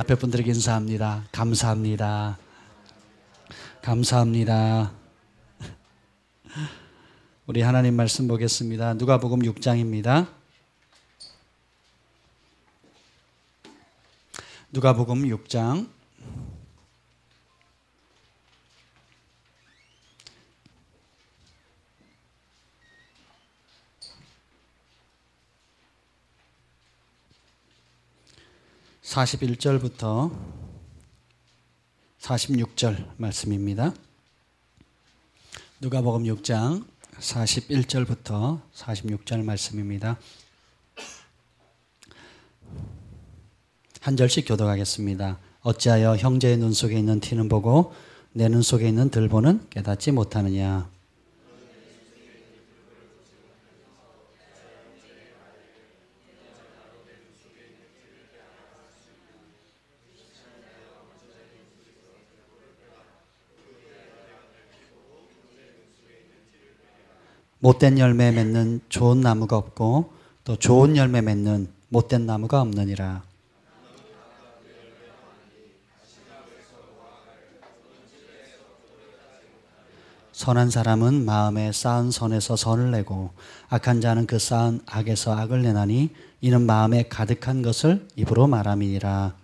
앞에 분들에게 인사합니다. 감사합니다. 감사합니다. 우리 하나님 말씀 보겠습니다. 누가복음 6장입니다. 누가복음 6장 41절부터 46절 말씀입니다. 누가복음 6장 41절부터 46절 말씀입니다. 한 절씩 교독하겠습니다. 어찌하여 형제의 눈 속에 있는 티는 보고 내 눈 속에 있는 들보는 깨닫지 못하느냐. 못된 열매 맺는 좋은 나무가 없고 또 좋은 열매 맺는 못된 나무가 없느니라. 선한 사람은 마음에 쌓은 선에서 선을 내고 악한 자는 그 쌓은 악에서 악을 내나니 이는 마음에 가득한 것을 입으로 말함이니라.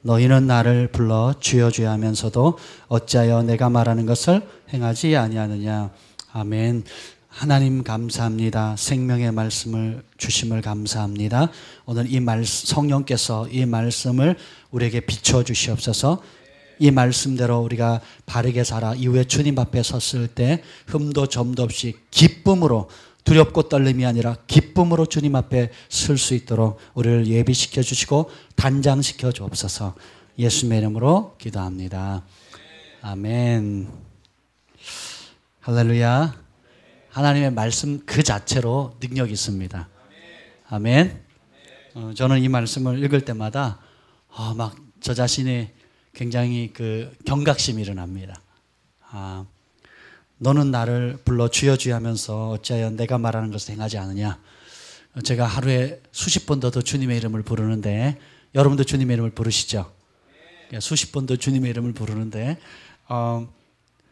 너희는 나를 불러 주여 주여 하면서도 어찌하여 내가 말하는 것을 행하지 아니하느냐. 아멘. 하나님 감사합니다. 생명의 말씀을 주심을 감사합니다. 오늘 이 성령께서 이 말씀을 우리에게 비춰 주시옵소서. 이 말씀대로 우리가 바르게 살아 이후에 주님 앞에 섰을 때 흠도 점도 없이 기쁨으로, 두렵고 떨림이 아니라 기쁨으로 주님 앞에 설 수 있도록 우리를 예비시켜 주시고 단장시켜 주옵소서. 예수님의 이름으로 기도합니다. 아멘. 할렐루야. 하나님의 말씀 그 자체로 능력이 있습니다. 아멘. 저는 이 말씀을 읽을 때마다 막 저 자신이 굉장히 그 경각심이 일어납니다. 너는 나를 불러 주여 주여 하면서 어찌하여 내가 말하는 것을 행하지 않느냐. 제가 하루에 수십 번도 더 주님의 이름을 부르는데, 여러분도 주님의 이름을 부르시죠? 수십 번도 주님의 이름을 부르는데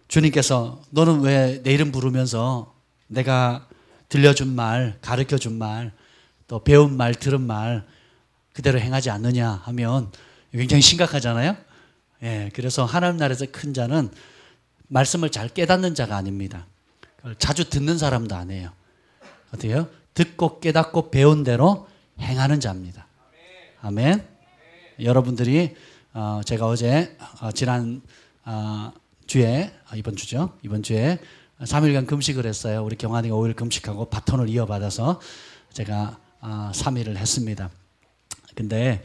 주님께서 너는 왜 내 이름 부르면서 내가 들려준 말, 가르쳐준 말, 또 배운 말, 들은 말 그대로 행하지 않느냐 하면 굉장히 심각하잖아요. 그래서 하나님 나라에서 큰 자는 말씀을 잘 깨닫는 자가 아닙니다. 자주 듣는 사람도 아니에요. 어때요? 듣고 깨닫고 배운 대로 행하는 자입니다. 아멘. 여러분들이 제가 어제 지난 주에 이번 주에 3일간 금식을 했어요. 우리 경환이가 5일 금식하고 바톤을 이어받아서 제가 3일을 했습니다. 근데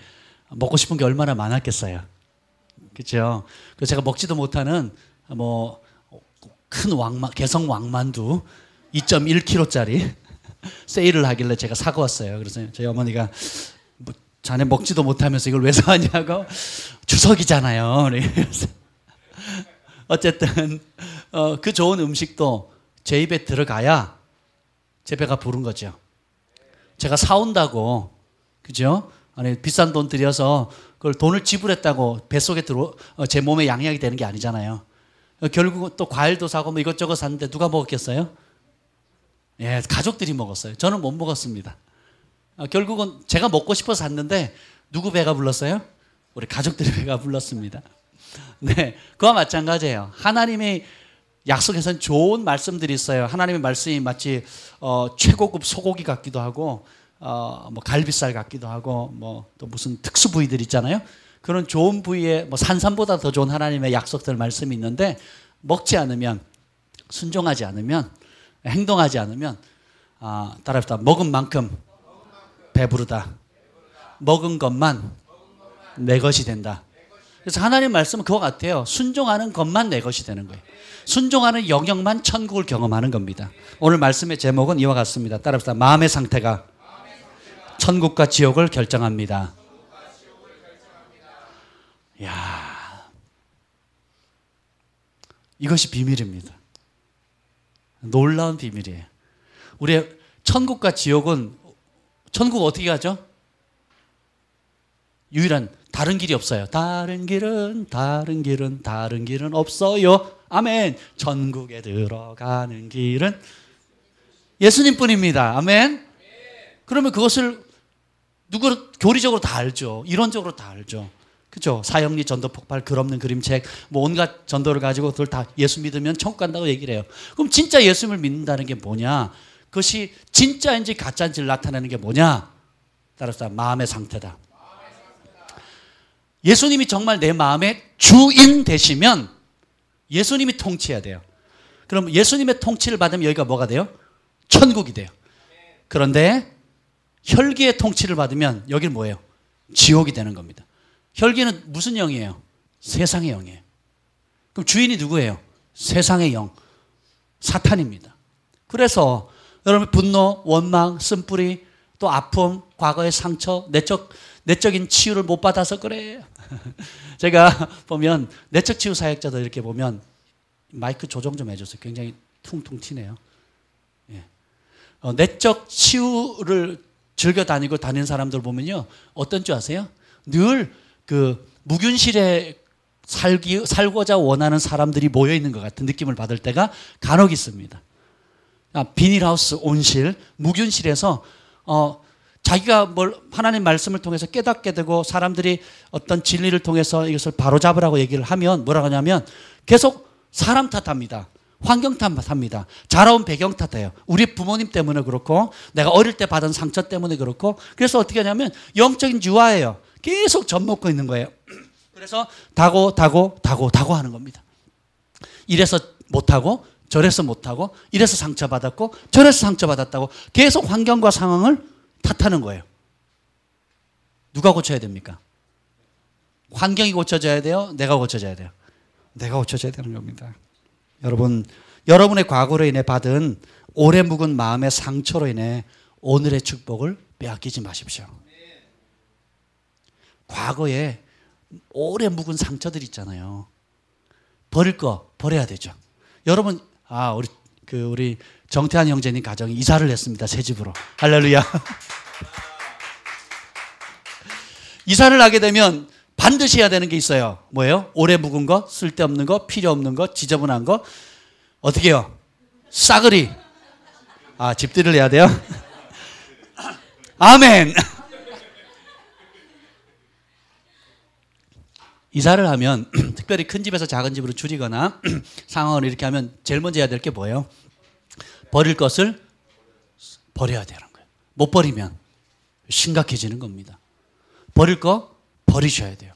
먹고 싶은 게 얼마나 많았겠어요. 그렇죠? 그래서 제가 먹지도 못하는 큰 개성 왕만두 2.1kg짜리 세일을 하길래 제가 사고 왔어요. 그래서 저희 어머니가 자네 먹지도 못하면서 이걸 왜 사냐고. 추석이잖아요. 그래서 어쨌든 그 좋은 음식도 제 입에 들어가야 제 배가 부른 거죠. 제가 사온다고, 그죠? 아니 비싼 돈 들여서 그걸 돈을 지불했다고 뱃속에 제 몸에 양약이 되는 게 아니잖아요. 결국은 또 과일도 사고 이것저것 샀는데 누가 먹었겠어요? 가족들이 먹었어요. 저는 못 먹었습니다. 결국은 제가 먹고 싶어서 샀는데 누구 배가 불렀어요? 우리 가족들의 배가 불렀습니다. 네, 그와 마찬가지예요. 하나님이 약속에선 좋은 말씀들이 있어요. 하나님의 말씀이 마치 최고급 소고기 같기도 하고 갈비살 같기도 하고 또 무슨 특수 부위들 있잖아요. 그런 좋은 부위에 산삼보다 더 좋은 하나님의 약속들 말씀이 있는데 먹지 않으면, 순종하지 않으면, 행동하지 않으면 따라합시다. 먹은 만큼 배부르다. 먹은 것만 내 것이 된다. 그래서 하나님 말씀은 그와 같아요. 순종하는 것만 내 것이 되는 거예요. 순종하는 영역만 천국을 경험하는 겁니다. 오늘 말씀의 제목은 이와 같습니다. 따라합시다. 마음의 상태가 천국과 지옥을 결정합니다. 이야, 이것이 비밀입니다. 놀라운 비밀이에요. 우리의 천국과 지옥은, 천국 어떻게 가죠? 유일한 다른 길이 없어요. 다른 길은 없어요. 아멘. 천국에 들어가는 길은 예수님 뿐입니다. 아멘. 그러면 그것을 교리적으로 다 알죠. 이론적으로 다 알죠. 그죠? 사형리, 전도, 폭발, 글 없는 그림책, 뭐 온갖 전도를 가지고 그걸 다 예수 믿으면 천국 간다고 얘기를 해요. 그럼 진짜 예수님을 믿는다는 게 뭐냐? 그것이 진짜인지 가짜인지를 나타내는 게 뭐냐? 따라서 마음의 상태다. 예수님이 정말 내 마음의 주인 되시면 예수님이 통치해야 돼요. 그럼 예수님의 통치를 받으면 여기가 뭐가 돼요? 천국이 돼요. 그런데 혈기의 통치를 받으면 여기는 뭐예요? 지옥이 되는 겁니다. 혈기는 무슨 영이에요? 세상의 영이에요. 그럼 주인이 누구예요? 세상의 영, 사탄입니다. 그래서 여러분 분노, 원망, 쓴뿌리, 또 아픔, 과거의 상처, 내적인 치유를 못 받아서 그래. 제가 보면 내적 치유 사역자들 이렇게 보면 마이크 조정 좀 해주세요. 굉장히 퉁퉁 튀네요. 예. 내적 치유를 즐겨 다니는 사람들 보면요, 어떤 줄 아세요? 늘 그 무균실에 살고자 원하는 사람들이 모여 있는 것 같은 느낌을 받을 때가 간혹 있습니다. 비닐하우스, 온실, 무균실에서 자기가 하나님 말씀을 통해서 깨닫게 되고 사람들이 어떤 진리를 통해서 이것을 바로잡으라고 얘기를 하면 뭐라고 하냐면 계속 사람 탓합니다. 환경 탓합니다. 자라온 배경 탓해요. 우리 부모님 때문에 그렇고 내가 어릴 때 받은 상처 때문에 그렇고 그래서 어떻게 하냐면 영적인 유아예요. 계속 젖먹고 있는 거예요. 그래서 다고 하는 겁니다. 이래서 못하고 저래서 못하고 이래서 상처받았고 저래서 상처받았다고 계속 환경과 상황을 탓하는 거예요. 누가 고쳐야 됩니까? 환경이 고쳐져야 돼요? 내가 고쳐져야 돼요? 내가 고쳐져야 되는 겁니다. 여러분, 여러분의 과거로 인해 받은 오래 묵은 마음의 상처로 인해 오늘의 축복을 빼앗기지 마십시오. 과거에 오래 묵은 상처들 있잖아요. 버릴 거 버려야 되죠. 여러분, 우리 정태한 형제님 가정이 이사를 했습니다. 새 집으로. 할렐루야. 이사를 하게 되면 반드시 해야 되는 게 있어요. 뭐예요? 오래 묵은 거, 쓸데없는 거, 필요 없는 거, 지저분한 거. 어떻게 해요? 싸그리. 집들이를 해야 돼요? 아멘. 이사를 하면 특별히 큰 집에서 작은 집으로 줄이거나 상황을 이렇게 하면 제일 먼저 해야 될 게 뭐예요? 버릴 것을 버려야 되는 거예요. 못 버리면 심각해지는 겁니다. 버릴 거 버리셔야 돼요.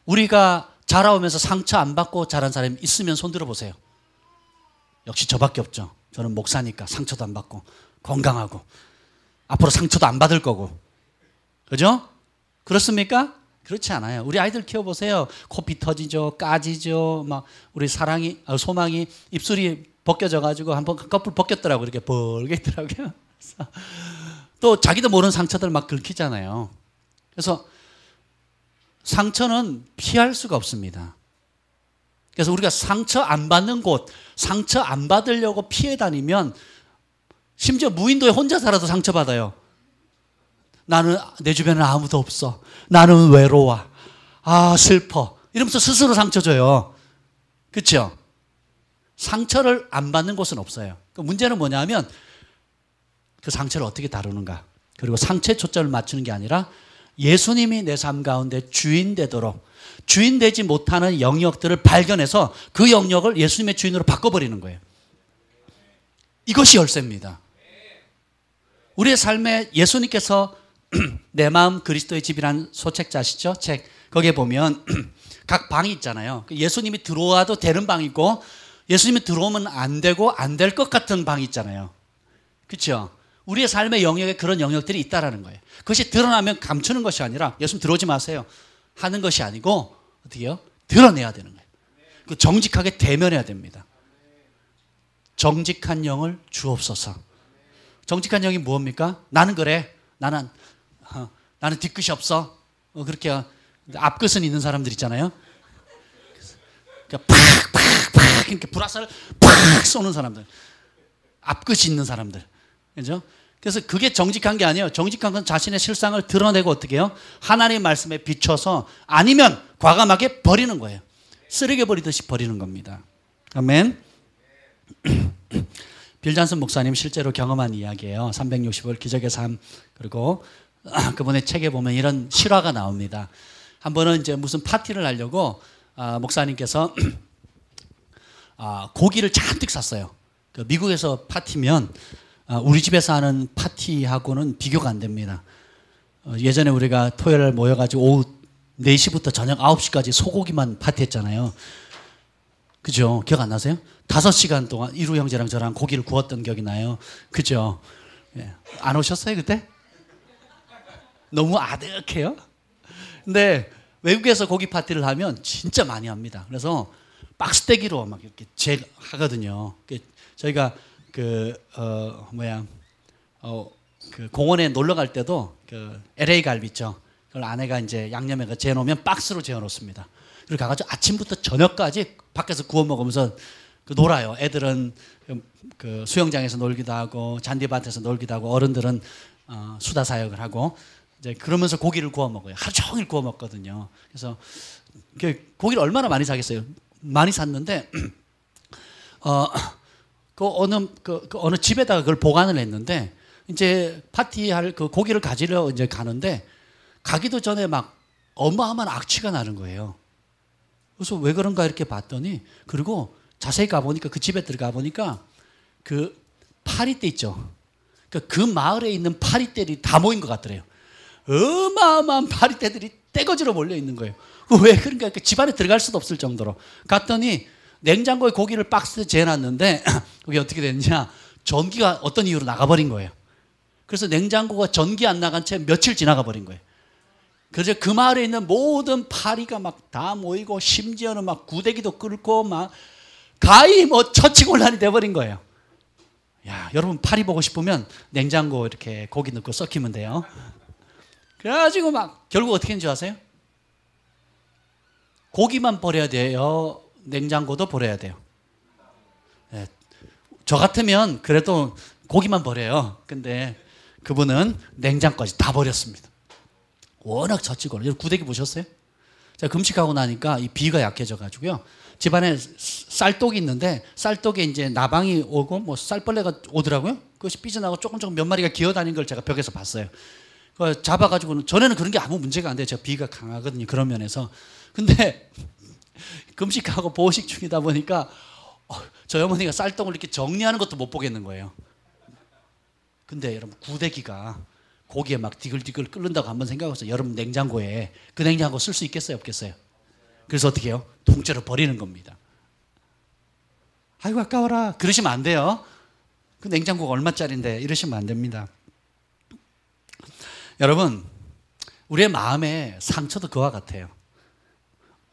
우리가 자라오면서 상처 안 받고 자란 사람이 있으면 손 들어보세요. 역시 저밖에 없죠. 저는 목사니까 상처도 안 받고 건강하고 앞으로 상처도 안 받을 거고. 그죠? 그렇습니까? 그렇지 않아요. 우리 아이들 키워보세요. 코피 터지죠. 까지죠. 막 우리 소망이 입술이 벗겨져가지고 한번 거꾸로 벗겼더라고요. 이렇게 벌게 있더라고요. 또 자기도 모르는 상처들 막 긁히잖아요. 그래서 상처는 피할 수가 없습니다. 그래서 우리가 상처 안 받는 곳, 상처 안 받으려고 피해 다니면 심지어 무인도에 혼자 살아도 상처받아요. 나는 내 주변에 아무도 없어. 나는 외로워. 슬퍼. 이러면서 스스로 상처 줘요. 그렇죠? 상처를 안 받는 곳은 없어요. 그 문제는 뭐냐면 그 상처를 어떻게 다루는가. 그리고 상처에 초점을 맞추는 게 아니라 예수님이 내 삶 가운데 주인 되도록 주인 되지 못하는 영역들을 발견해서 그 영역을 예수님의 주인으로 바꿔버리는 거예요. 이것이 열쇠입니다. 우리의 삶에 예수님께서 내 마음 그리스도의 집이라는 소책자 아시죠? 책. 거기에 보면 각 방이 있잖아요. 예수님이 들어와도 되는 방이 있고 예수님이 들어오면 안 되고 안 될 것 같은 방이 있잖아요. 그렇죠? 우리의 삶의 영역에 그런 영역들이 있다라는 거예요. 그것이 드러나면 감추는 것이 아니라 예수님 들어오지 마세요 하는 것이 아니고 어떻게 해요? 드러내야 되는 거예요. 그 정직하게 대면해야 됩니다. 정직한 영을 주옵소서. 정직한 영이 무엇입니까? 나는 그래. 나는 뒤끝이 없어. 그렇게 앞끝은 있는 사람들 있잖아요. 그러니까 팍팍팍 이렇게 불화살을 팍 쏘는 사람들. 앞끝이 있는 사람들. 그죠? 그래서 그게 정직한 게 아니에요. 정직한 건 자신의 실상을 드러내고 어떻게 해요? 하나님의 말씀에 비춰서 아니면 과감하게 버리는 거예요. 쓰레기 버리듯이 버리는 겁니다. 아멘. 빌 잔슨 목사님 실제로 경험한 이야기예요. 365일 기적의 삶. 그리고 그분의 책에 보면 이런 실화가 나옵니다. 한 번은 이제 무슨 파티를 하려고 목사님께서 고기를 잔뜩 샀어요. 그 미국에서 파티면 우리 집에서 하는 파티하고는 비교가 안 됩니다. 예전에 우리가 토요일 모여가지고 오후 4시부터 저녁 9시까지 소고기만 파티했잖아요. 그죠? 기억 안 나세요? 5시간 동안 이루 형제랑 저랑 고기를 구웠던 기억이 나요. 그죠? 예. 안 오셨어요 그때? 너무 아득해요. 근데 외국에서 고기 파티를 하면 진짜 많이 합니다. 그래서 박스떼기로 막 이렇게 하거든요. 저희가 그 공원에 놀러 갈 때도 그 LA 갈비 있죠. 그걸 아내가 이제 양념에 재놓으면 박스로 재워놓습니다. 그리고 가가지고 아침부터 저녁까지 밖에서 구워 먹으면서 놀아요. 애들은 그 수영장에서 놀기도 하고 잔디밭에서 놀기도 하고 어른들은 수다 사역을 하고 이제 그러면서 고기를 구워 먹어요. 하루 종일 구워 먹거든요. 그래서 고기를 얼마나 많이 사겠어요? 많이 샀는데 어느 집에다가 그걸 보관을 했는데 이제 파티할 그 고기를 가지러 이제 가는데 가기도 전에 막 어마어마한 악취가 나는 거예요. 그래서 왜 그런가 이렇게 봤더니 그리고 자세히 가보니까 그 집에 들어가 보니까 그 파리떼 있죠. 그 마을에 있는 파리떼들이 다 모인 것 같더래요. 어마어마한 파리떼들이 떼거지로 몰려 있는 거예요. 왜 그런가 집안에 들어갈 수도 없을 정도로 갔더니 냉장고에 고기를 박스에 재놨는데 그게 어떻게 됐냐, 전기가 어떤 이유로 나가버린 거예요. 그래서 냉장고가 전기 안 나간 채 며칠 지나가 버린 거예요. 그래서 그 마을에 있는 모든 파리가 막 다 모이고 심지어는 막 구데기도 끓고 막 가히 뭐 처치곤란이 돼버린 거예요. 야, 여러분 파리 보고 싶으면 냉장고 이렇게 고기 넣고 썩히면 돼요. 그래가지고 막 결국 어떻게 했는지 아세요? 고기만 버려야 돼요? 냉장고도 버려야 돼요? 네. 저 같으면 그래도 고기만 버려요. 근데 그분은 냉장고까지 다 버렸습니다. 워낙 처치곤란. 구데기 보셨어요? 제가 금식하고 나니까 이 비가 약해져 가지고요. 집안에 쌀독이 있는데 쌀독에 이제 나방이 오고 뭐 쌀벌레가 오더라고요. 그것이 삐져나고 조금 몇 마리가 기어다니는 걸 제가 벽에서 봤어요. 그걸 잡아가지고는 전에는 그런 게 아무 문제가 안 돼요. 제가 비가 강하거든요. 그런 면에서. 근데 금식하고 보식 중이다 보니까 저희 어머니가 쌀독을 이렇게 정리하는 것도 못 보겠는 거예요. 근데 여러분 구데기가 고기에 막 디글디글 끓는다고 한번 생각해서 여러분 냉장고에 그 냉장고 쓸 수 있겠어요? 없겠어요? 그래서 어떻게 해요? 통째로 버리는 겁니다. 아이고 아까워라 그러시면 안 돼요. 그 냉장고가 얼마짜린데 이러시면 안 됩니다. 여러분 우리의 마음의 상처도 그와 같아요.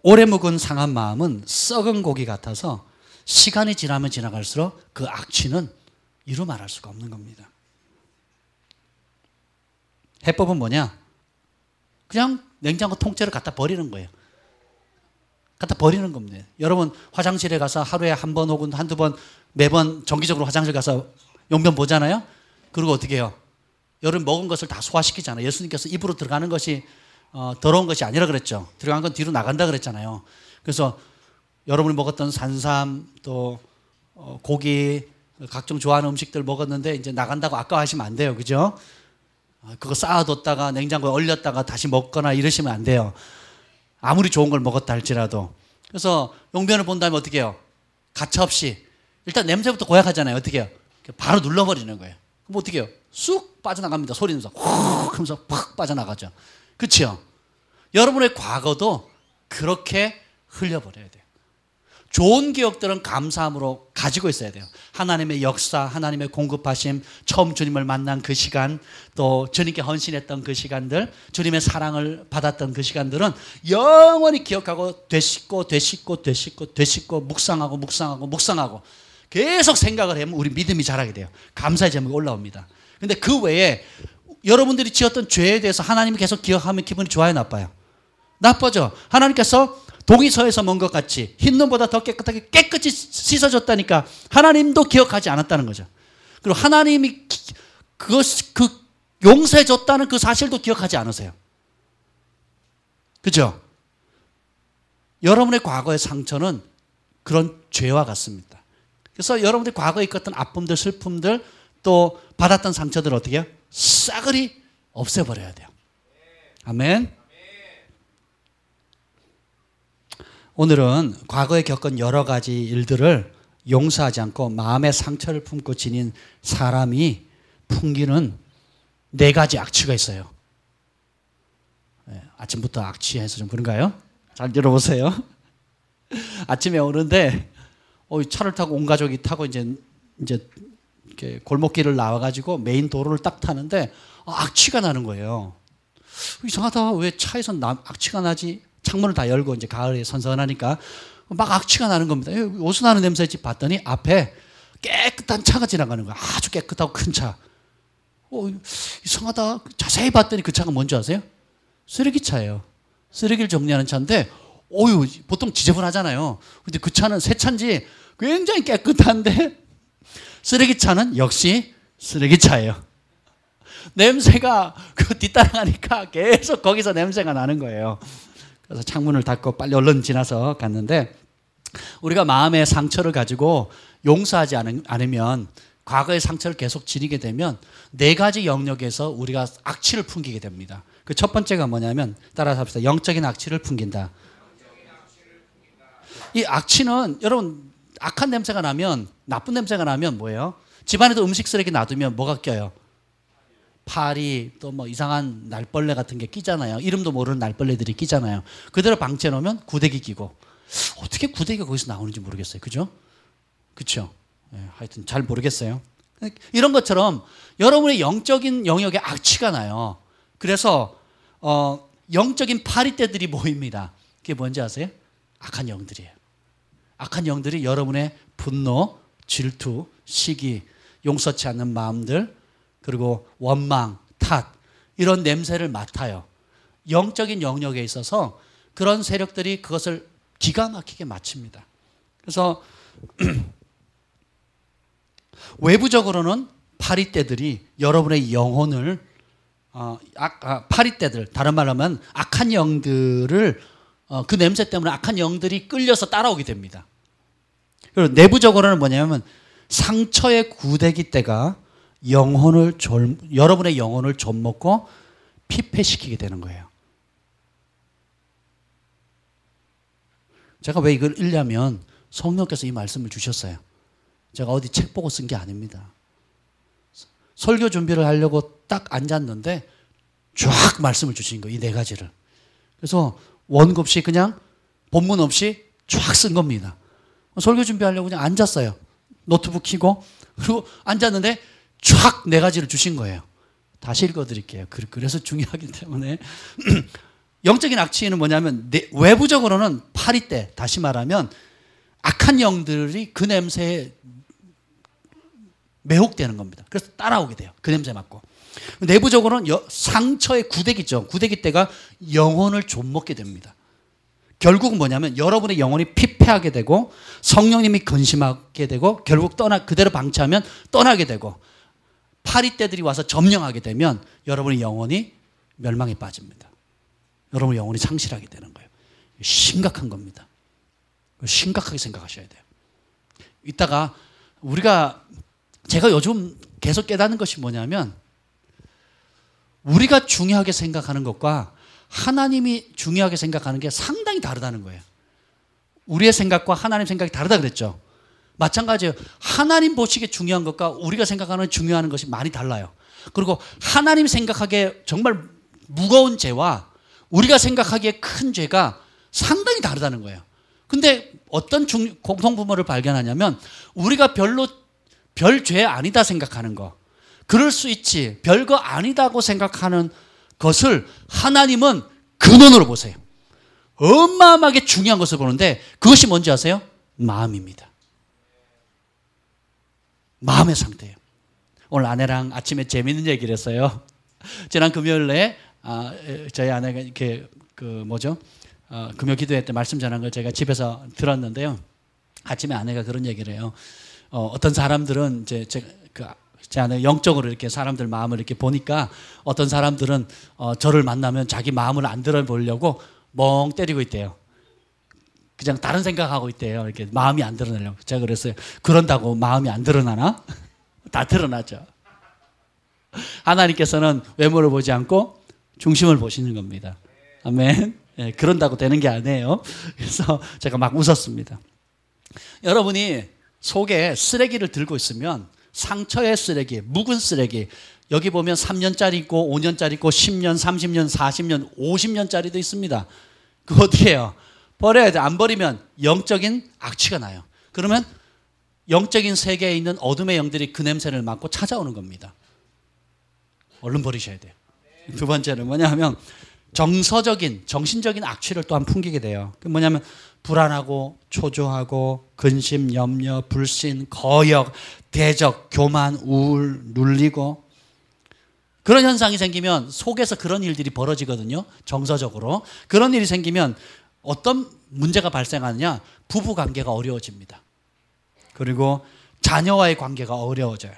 오래 묵은 상한 마음은 썩은 고기 같아서 시간이 지나면 지나갈수록 그 악취는 이루 말할 수가 없는 겁니다. 해법은 뭐냐? 그냥 냉장고 통째로 갖다 버리는 거예요. 갖다 버리는 겁니다. 여러분 화장실에 가서 하루에 한 번 혹은 한두 번 매번 정기적으로 화장실 가서 용변 보잖아요. 그리고 어떻게 해요? 여러분 먹은 것을 다 소화시키잖아요. 예수님께서 입으로 들어가는 것이 더러운 것이 아니라 그랬죠. 들어간 건 뒤로 나간다 그랬잖아요. 그래서 여러분이 먹었던 산삼 또 고기 각종 좋아하는 음식들 먹었는데 이제 나간다고 아까워하시면 안 돼요. 그죠? 그거 쌓아뒀다가 냉장고에 얼렸다가 다시 먹거나 이러시면 안 돼요. 아무리 좋은 걸 먹었다 할지라도. 그래서 용변을 본 다음에 어떻게 해요? 가차없이 일단 냄새부터 고약하잖아요. 어떻게 해요? 바로 눌러버리는 거예요. 그럼 어떻게 해요? 쑥 빠져나갑니다. 소리 내면서 훅 하면서 팍 빠져나가죠. 그렇죠? 여러분의 과거도 그렇게 흘려버려야 돼요. 좋은 기억들은 감사함으로 가지고 있어야 돼요. 하나님의 역사, 하나님의 공급하심, 처음 주님을 만난 그 시간, 또 주님께 헌신했던 그 시간들, 주님의 사랑을 받았던 그 시간들은 영원히 기억하고 되씹고 묵상하고 계속 생각을 하면 우리 믿음이 자라게 돼요. 감사의 제목이 올라옵니다. 근데 그 외에 여러분들이 지었던 죄에 대해서 하나님이 계속 기억하면 기분이 좋아요, 나빠요? 나빠져. 하나님께서 동이서에서 먼 것 같이 흰 눈보다 더 깨끗이 씻어줬다니까 하나님도 기억하지 않았다는 거죠. 그리고 하나님이 그 용서해 줬다는 그 사실도 기억하지 않으세요. 그죠? 여러분의 과거의 상처는 그런 죄와 같습니다. 그래서 여러분들이 과거에 있었던 아픔들, 슬픔들, 또 받았던 상처들을 어떻게 해요? 싸그리 없애버려야 돼요. 아멘. 오늘은 과거에 겪은 여러 가지 일들을 용서하지 않고 마음의 상처를 품고 지닌 사람이 풍기는 4가지 악취가 있어요. 아침부터 악취해서 좀 그런가요? 잘 들어보세요. 아침에 오는데 차를 타고 온 가족이 타고 이제 이렇게 골목길을 나와가지고 메인 도로를 딱 타는데 악취가 나는 거예요. 이상하다. 왜 차에서 악취가 나지? 창문을 다 열고 이제 가을에 선선하니까 막 악취가 나는 겁니다. 어디서 나는 냄새지? 봤더니 앞에 깨끗한 차가 지나가는 거야. 아주 깨끗하고 큰 차. 이상하다. 자세히 봤더니 그 차가 뭔지 아세요? 쓰레기차예요. 쓰레기를 정리하는 차인데 보통 지저분하잖아요. 근데 그 차는 새 차인지 굉장히 깨끗한데 쓰레기차는 역시 쓰레기차예요. 냄새가 뒤따라가니까 계속 거기서 냄새가 나는 거예요. 그래서 창문을 닫고 빨리 얼른 지나서 갔는데, 우리가 마음의 상처를 가지고 용서하지 않으면, 과거의 상처를 계속 지니게 되면 4가지 영역에서 우리가 악취를 풍기게 됩니다. 그 첫 번째가 뭐냐면, 따라서 합시다. 영적인 악취를 풍긴다. 이 악취는, 여러분, 악한 냄새가 나면, 나쁜 냄새가 나면 뭐예요? 집안에도 음식 쓰레기 놔두면 뭐가 껴요? 파리, 또 뭐 이상한 날벌레 같은 게 끼잖아요. 이름도 모르는 날벌레들이 끼잖아요. 그대로 방치해 놓으면 구데기 끼고. 어떻게 구데기가 거기서 나오는지 모르겠어요. 그죠? 그쵸? 하여튼 잘 모르겠어요. 이런 것처럼 여러분의 영적인 영역에 악취가 나요. 그래서 영적인 파리떼들이 모입니다. 그게 뭔지 아세요? 악한 영들이에요. 악한 영들이 여러분의 분노, 질투, 시기, 용서치 않는 마음들, 그리고 원망, 탓, 이런 냄새를 맡아요. 영적인 영역에 있어서 그런 세력들이 그것을 기가 막히게 맡습니다. 그래서 외부적으로는 파리떼들이 여러분의 영혼을 파리떼들, 다른 말로 하면 악한 영들을 그 냄새 때문에 악한 영들이 끌려서 따라오게 됩니다. 그리고 내부적으로는 뭐냐면 상처의 구데기 때가 여러분의 영혼을 좀먹고 피폐시키게 되는 거예요. 제가 왜 이걸 읽냐면 성령께서 이 말씀을 주셨어요. 제가 어디 책 보고 쓴 게 아닙니다. 설교 준비를 하려고 딱 앉았는데 쫙 말씀을 주신 거예요. 이 4가지를. 그래서 원고 없이 그냥 본문 없이 쫙 쓴 겁니다. 설교 준비하려고 그냥 앉았어요. 노트북 켜고. 그리고 앉았는데 쫙 4가지를 주신 거예요. 다시 읽어드릴게요. 그래서 중요하기 때문에. 영적인 악취는 뭐냐면 외부적으로는 파리떼, 다시 말하면 악한 영들이 그 냄새에 매혹되는 겁니다. 그래서 따라오게 돼요. 그 냄새 맡고. 내부적으로는 상처의 구데기죠. 구데기떼가 영혼을 좀먹게 됩니다. 결국은 뭐냐면 여러분의 영혼이 피폐하게 되고 성령님이 근심하게 되고 결국 그대로 방치하면 떠나게 되고 파리떼들이 와서 점령하게 되면 여러분의 영혼이 멸망에 빠집니다. 여러분의 영혼이 상실하게 되는 거예요. 심각한 겁니다. 심각하게 생각하셔야 돼요. 이따가 제가 요즘 계속 깨닫는 것이 뭐냐면 우리가 중요하게 생각하는 것과 하나님이 중요하게 생각하는 게 상당히 다르다는 거예요. 우리의 생각과 하나님 생각이 다르다 그랬죠. 마찬가지예요. 하나님 보시기에 중요한 것과 우리가 생각하는 중요한 것이 많이 달라요. 그리고 하나님 생각하기에 정말 무거운 죄와 우리가 생각하기에 큰 죄가 상당히 다르다는 거예요. 근데 어떤 공통분모를 발견하냐면 우리가 별 죄 아니다 생각하는 거, 그럴 수 있지, 별거 아니다고 생각하는 것을 하나님은 근원으로 보세요. 어마어마하게 중요한 것을 보는데 그것이 뭔지 아세요? 마음입니다. 마음의 상태예요. 오늘 아내랑 아침에 재미있는 얘기를 했어요. 지난 금요일에 저희 아내가 이렇게 금요 기도회 때 말씀 전한 걸 제가 집에서 들었는데요. 아침에 아내가 그런 얘기를 해요. 어떤 사람들은 이제 그렇지 않아요? 영적으로 이렇게 사람들 마음을 이렇게 보니까 어떤 사람들은 저를 만나면 자기 마음을 안 들어보려고 멍 때리고 있대요. 그냥 다른 생각하고 있대요. 이렇게 마음이 안 드러나려고. 제가 그랬어요. 그런다고 마음이 안 드러나나? 다 드러나죠. 하나님께서는 외모를 보지 않고 중심을 보시는 겁니다. 아멘. 네, 그런다고 되는 게 아니에요. 그래서 제가 막 웃었습니다. 여러분이 속에 쓰레기를 들고 있으면 상처의 쓰레기, 묵은 쓰레기, 여기 보면 3년짜리 있고 5년짜리 있고 10년, 30년, 40년, 50년짜리도 있습니다. 그거 어떻게 해요? 버려야 돼. 안 버리면 영적인 악취가 나요. 그러면 영적인 세계에 있는 어둠의 영들이 그 냄새를 맡고 찾아오는 겁니다. 얼른 버리셔야 돼요. 두 번째는 뭐냐 하면 정서적인, 정신적인 악취를 또한 풍기게 돼요. 그 뭐냐면 불안하고 초조하고 근심, 염려, 불신, 거역, 대적, 교만, 우울, 눌리고 그런 현상이 생기면 속에서 그런 일들이 벌어지거든요. 정서적으로. 그런 일이 생기면 어떤 문제가 발생하느냐? 부부 관계가 어려워집니다. 그리고 자녀와의 관계가 어려워져요.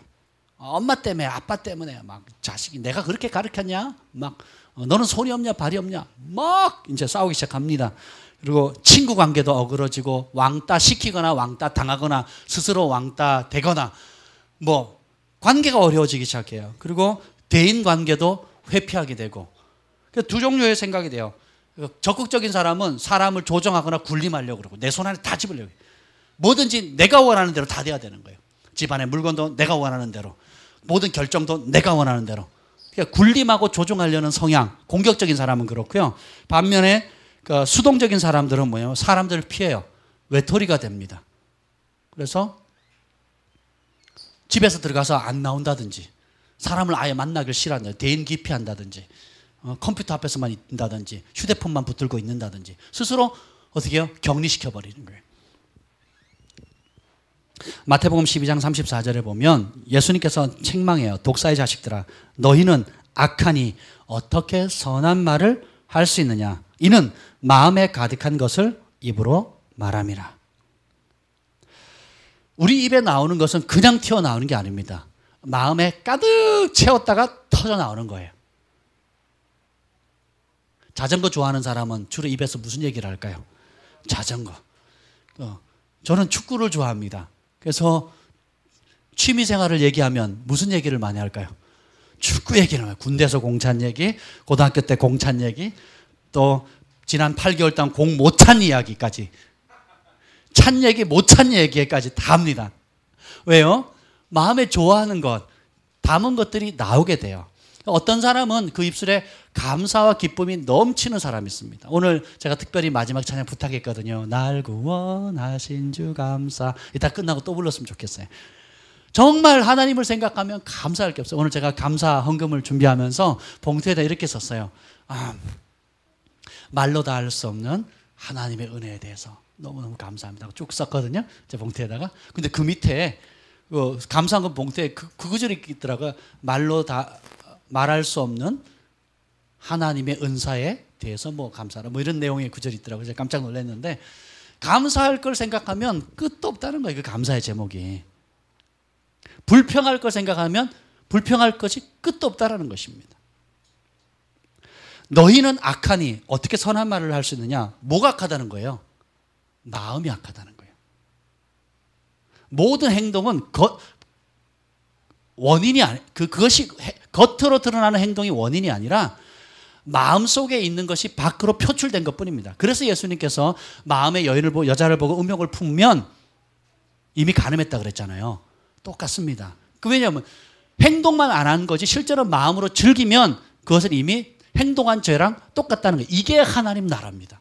엄마 때문에, 아빠 때문에 막 자식이 내가 그렇게 가르쳤냐? 막 너는 손이 없냐, 발이 없냐? 막 이제 싸우기 시작합니다. 그리고 친구 관계도 어그러지고 왕따 시키거나 왕따 당하거나 스스로 왕따 되거나 뭐 관계가 어려워지기 시작해요. 그리고 대인 관계도 회피하게 되고 두 종류의 생각이 돼요. 적극적인 사람은 사람을 조정하거나 군림하려고 그러고 내 손 안에 다 집으려고 해요. 뭐든지 내가 원하는 대로 다 돼야 되는 거예요. 집안의 물건도 내가 원하는 대로, 모든 결정도 내가 원하는 대로. 그러니까 군림하고 조종하려는 성향, 공격적인 사람은 그렇고요. 반면에 수동적인 사람들은 뭐예요? 사람들을 피해요. 외톨이가 됩니다. 그래서 집에서 들어가서 안 나온다든지, 사람을 아예 만나기를 싫어한다. 대인 기피한다든지, 컴퓨터 앞에서만 있다든지, 휴대폰만 붙들고 있는다든지, 스스로 어떻게 해요? 격리시켜버리는 거예요. 마태복음 12장 34절에 보면 예수님께서 책망해요. 독사의 자식들아, 너희는 악하니 어떻게 선한 말을 할 수 있느냐? 이는 마음에 가득한 것을 입으로 말함이라. 우리 입에 나오는 것은 그냥 튀어나오는 게 아닙니다. 마음에 가득 채웠다가 터져 나오는 거예요. 자전거 좋아하는 사람은 주로 입에서 무슨 얘기를 할까요? 자전거. 저는 축구를 좋아합니다. 그래서 취미생활을 얘기하면 무슨 얘기를 많이 할까요? 축구 얘기를 해요. 군대에서 공찬 얘기, 고등학교 때 공찬 얘기, 또 지난 8개월 동안 공 못 찬 이야기까지, 찬 얘기, 못 찬 얘기까지 다 합니다. 왜요? 마음에 좋아하는 것, 담은 것들이 나오게 돼요. 어떤 사람은 그 입술에 감사와 기쁨이 넘치는 사람이 있습니다. 오늘 제가 특별히 마지막 찬양 부탁했거든요. 날 구원하신 주 감사. 이따 끝나고 또 불렀으면 좋겠어요. 정말 하나님을 생각하면 감사할 게 없어요. 오늘 제가 감사 헌금을 준비하면서 봉투에다 이렇게 썼어요. 말로 다 할 수 없는 하나님의 은혜에 대해서 너무너무 감사합니다. 쭉 썼거든요. 제 봉투에다가. 근데 그 밑에 감사한 건 봉투에 그 구절이 있더라고요. 말로 다 말할 수 없는 하나님의 은사에 대해서 뭐 감사하라 뭐 이런 내용의 구절이 있더라고요. 제가 깜짝 놀랐는데 감사할 걸 생각하면 끝도 없다는 거예요. 그 감사의 제목이. 불평할 걸 생각하면 불평할 것이 끝도 없다라는 것입니다. 너희는 악하니 어떻게 선한 말을 할 수 있느냐? 뭐가 악하다는 거예요? 마음이 악하다는 거예요. 모든 행동은 원인이 아니, 그것이 겉으로 드러나는 행동이 원인이 아니라 마음속에 있는 것이 밖으로 표출된 것뿐입니다. 그래서 예수님께서 마음의 여자를 보고 음욕을 품으면 이미 간음했다 그랬잖아요. 똑같습니다. 왜냐하면 행동만 안 한 거지 실제로 마음으로 즐기면 그것은 이미 행동한 죄랑 똑같다는 거예요. 이게 하나님 나라입니다.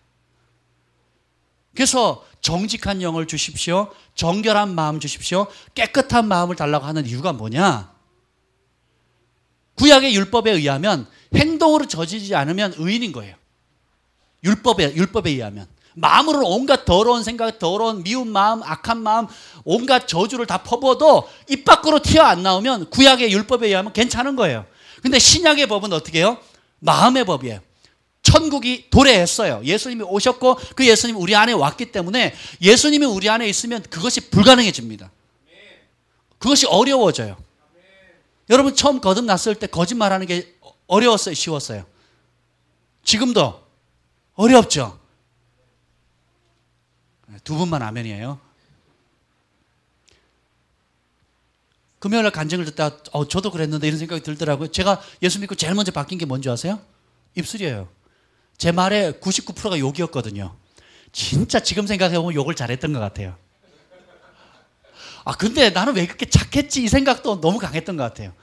그래서 정직한 영을 주십시오. 정결한 마음 주십시오. 깨끗한 마음을 달라고 하는 이유가 뭐냐? 구약의 율법에 의하면 행동으로 저지르지 않으면 의인인 거예요. 율법에 의하면. 마음으로는 온갖 더러운 생각, 더러운 미운 마음, 악한 마음, 온갖 저주를 다 퍼부어도 입 밖으로 튀어 안 나오면 구약의 율법에 의하면 괜찮은 거예요. 근데 신약의 법은 어떻게 해요? 마음의 법이에요. 천국이 도래했어요. 예수님이 오셨고 그 예수님이 우리 안에 왔기 때문에 예수님이 우리 안에 있으면 그것이 불가능해집니다. 그것이 어려워져요. 여러분 처음 거듭났을 때 거짓말하는 게 어려웠어요? 쉬웠어요? 지금도 어렵죠? 두 분만 아멘이에요. 금요일날 간증을 듣다가 저도 그랬는데 이런 생각이 들더라고요. 제가 예수 믿고 제일 먼저 바뀐 게 뭔지 아세요? 입술이에요. 제 말의 99%가 욕이었거든요. 진짜 지금 생각해보면 욕을 잘했던 것 같아요. 근데 나는 왜 그렇게 착했지 이 생각도 너무 강했던 것 같아요.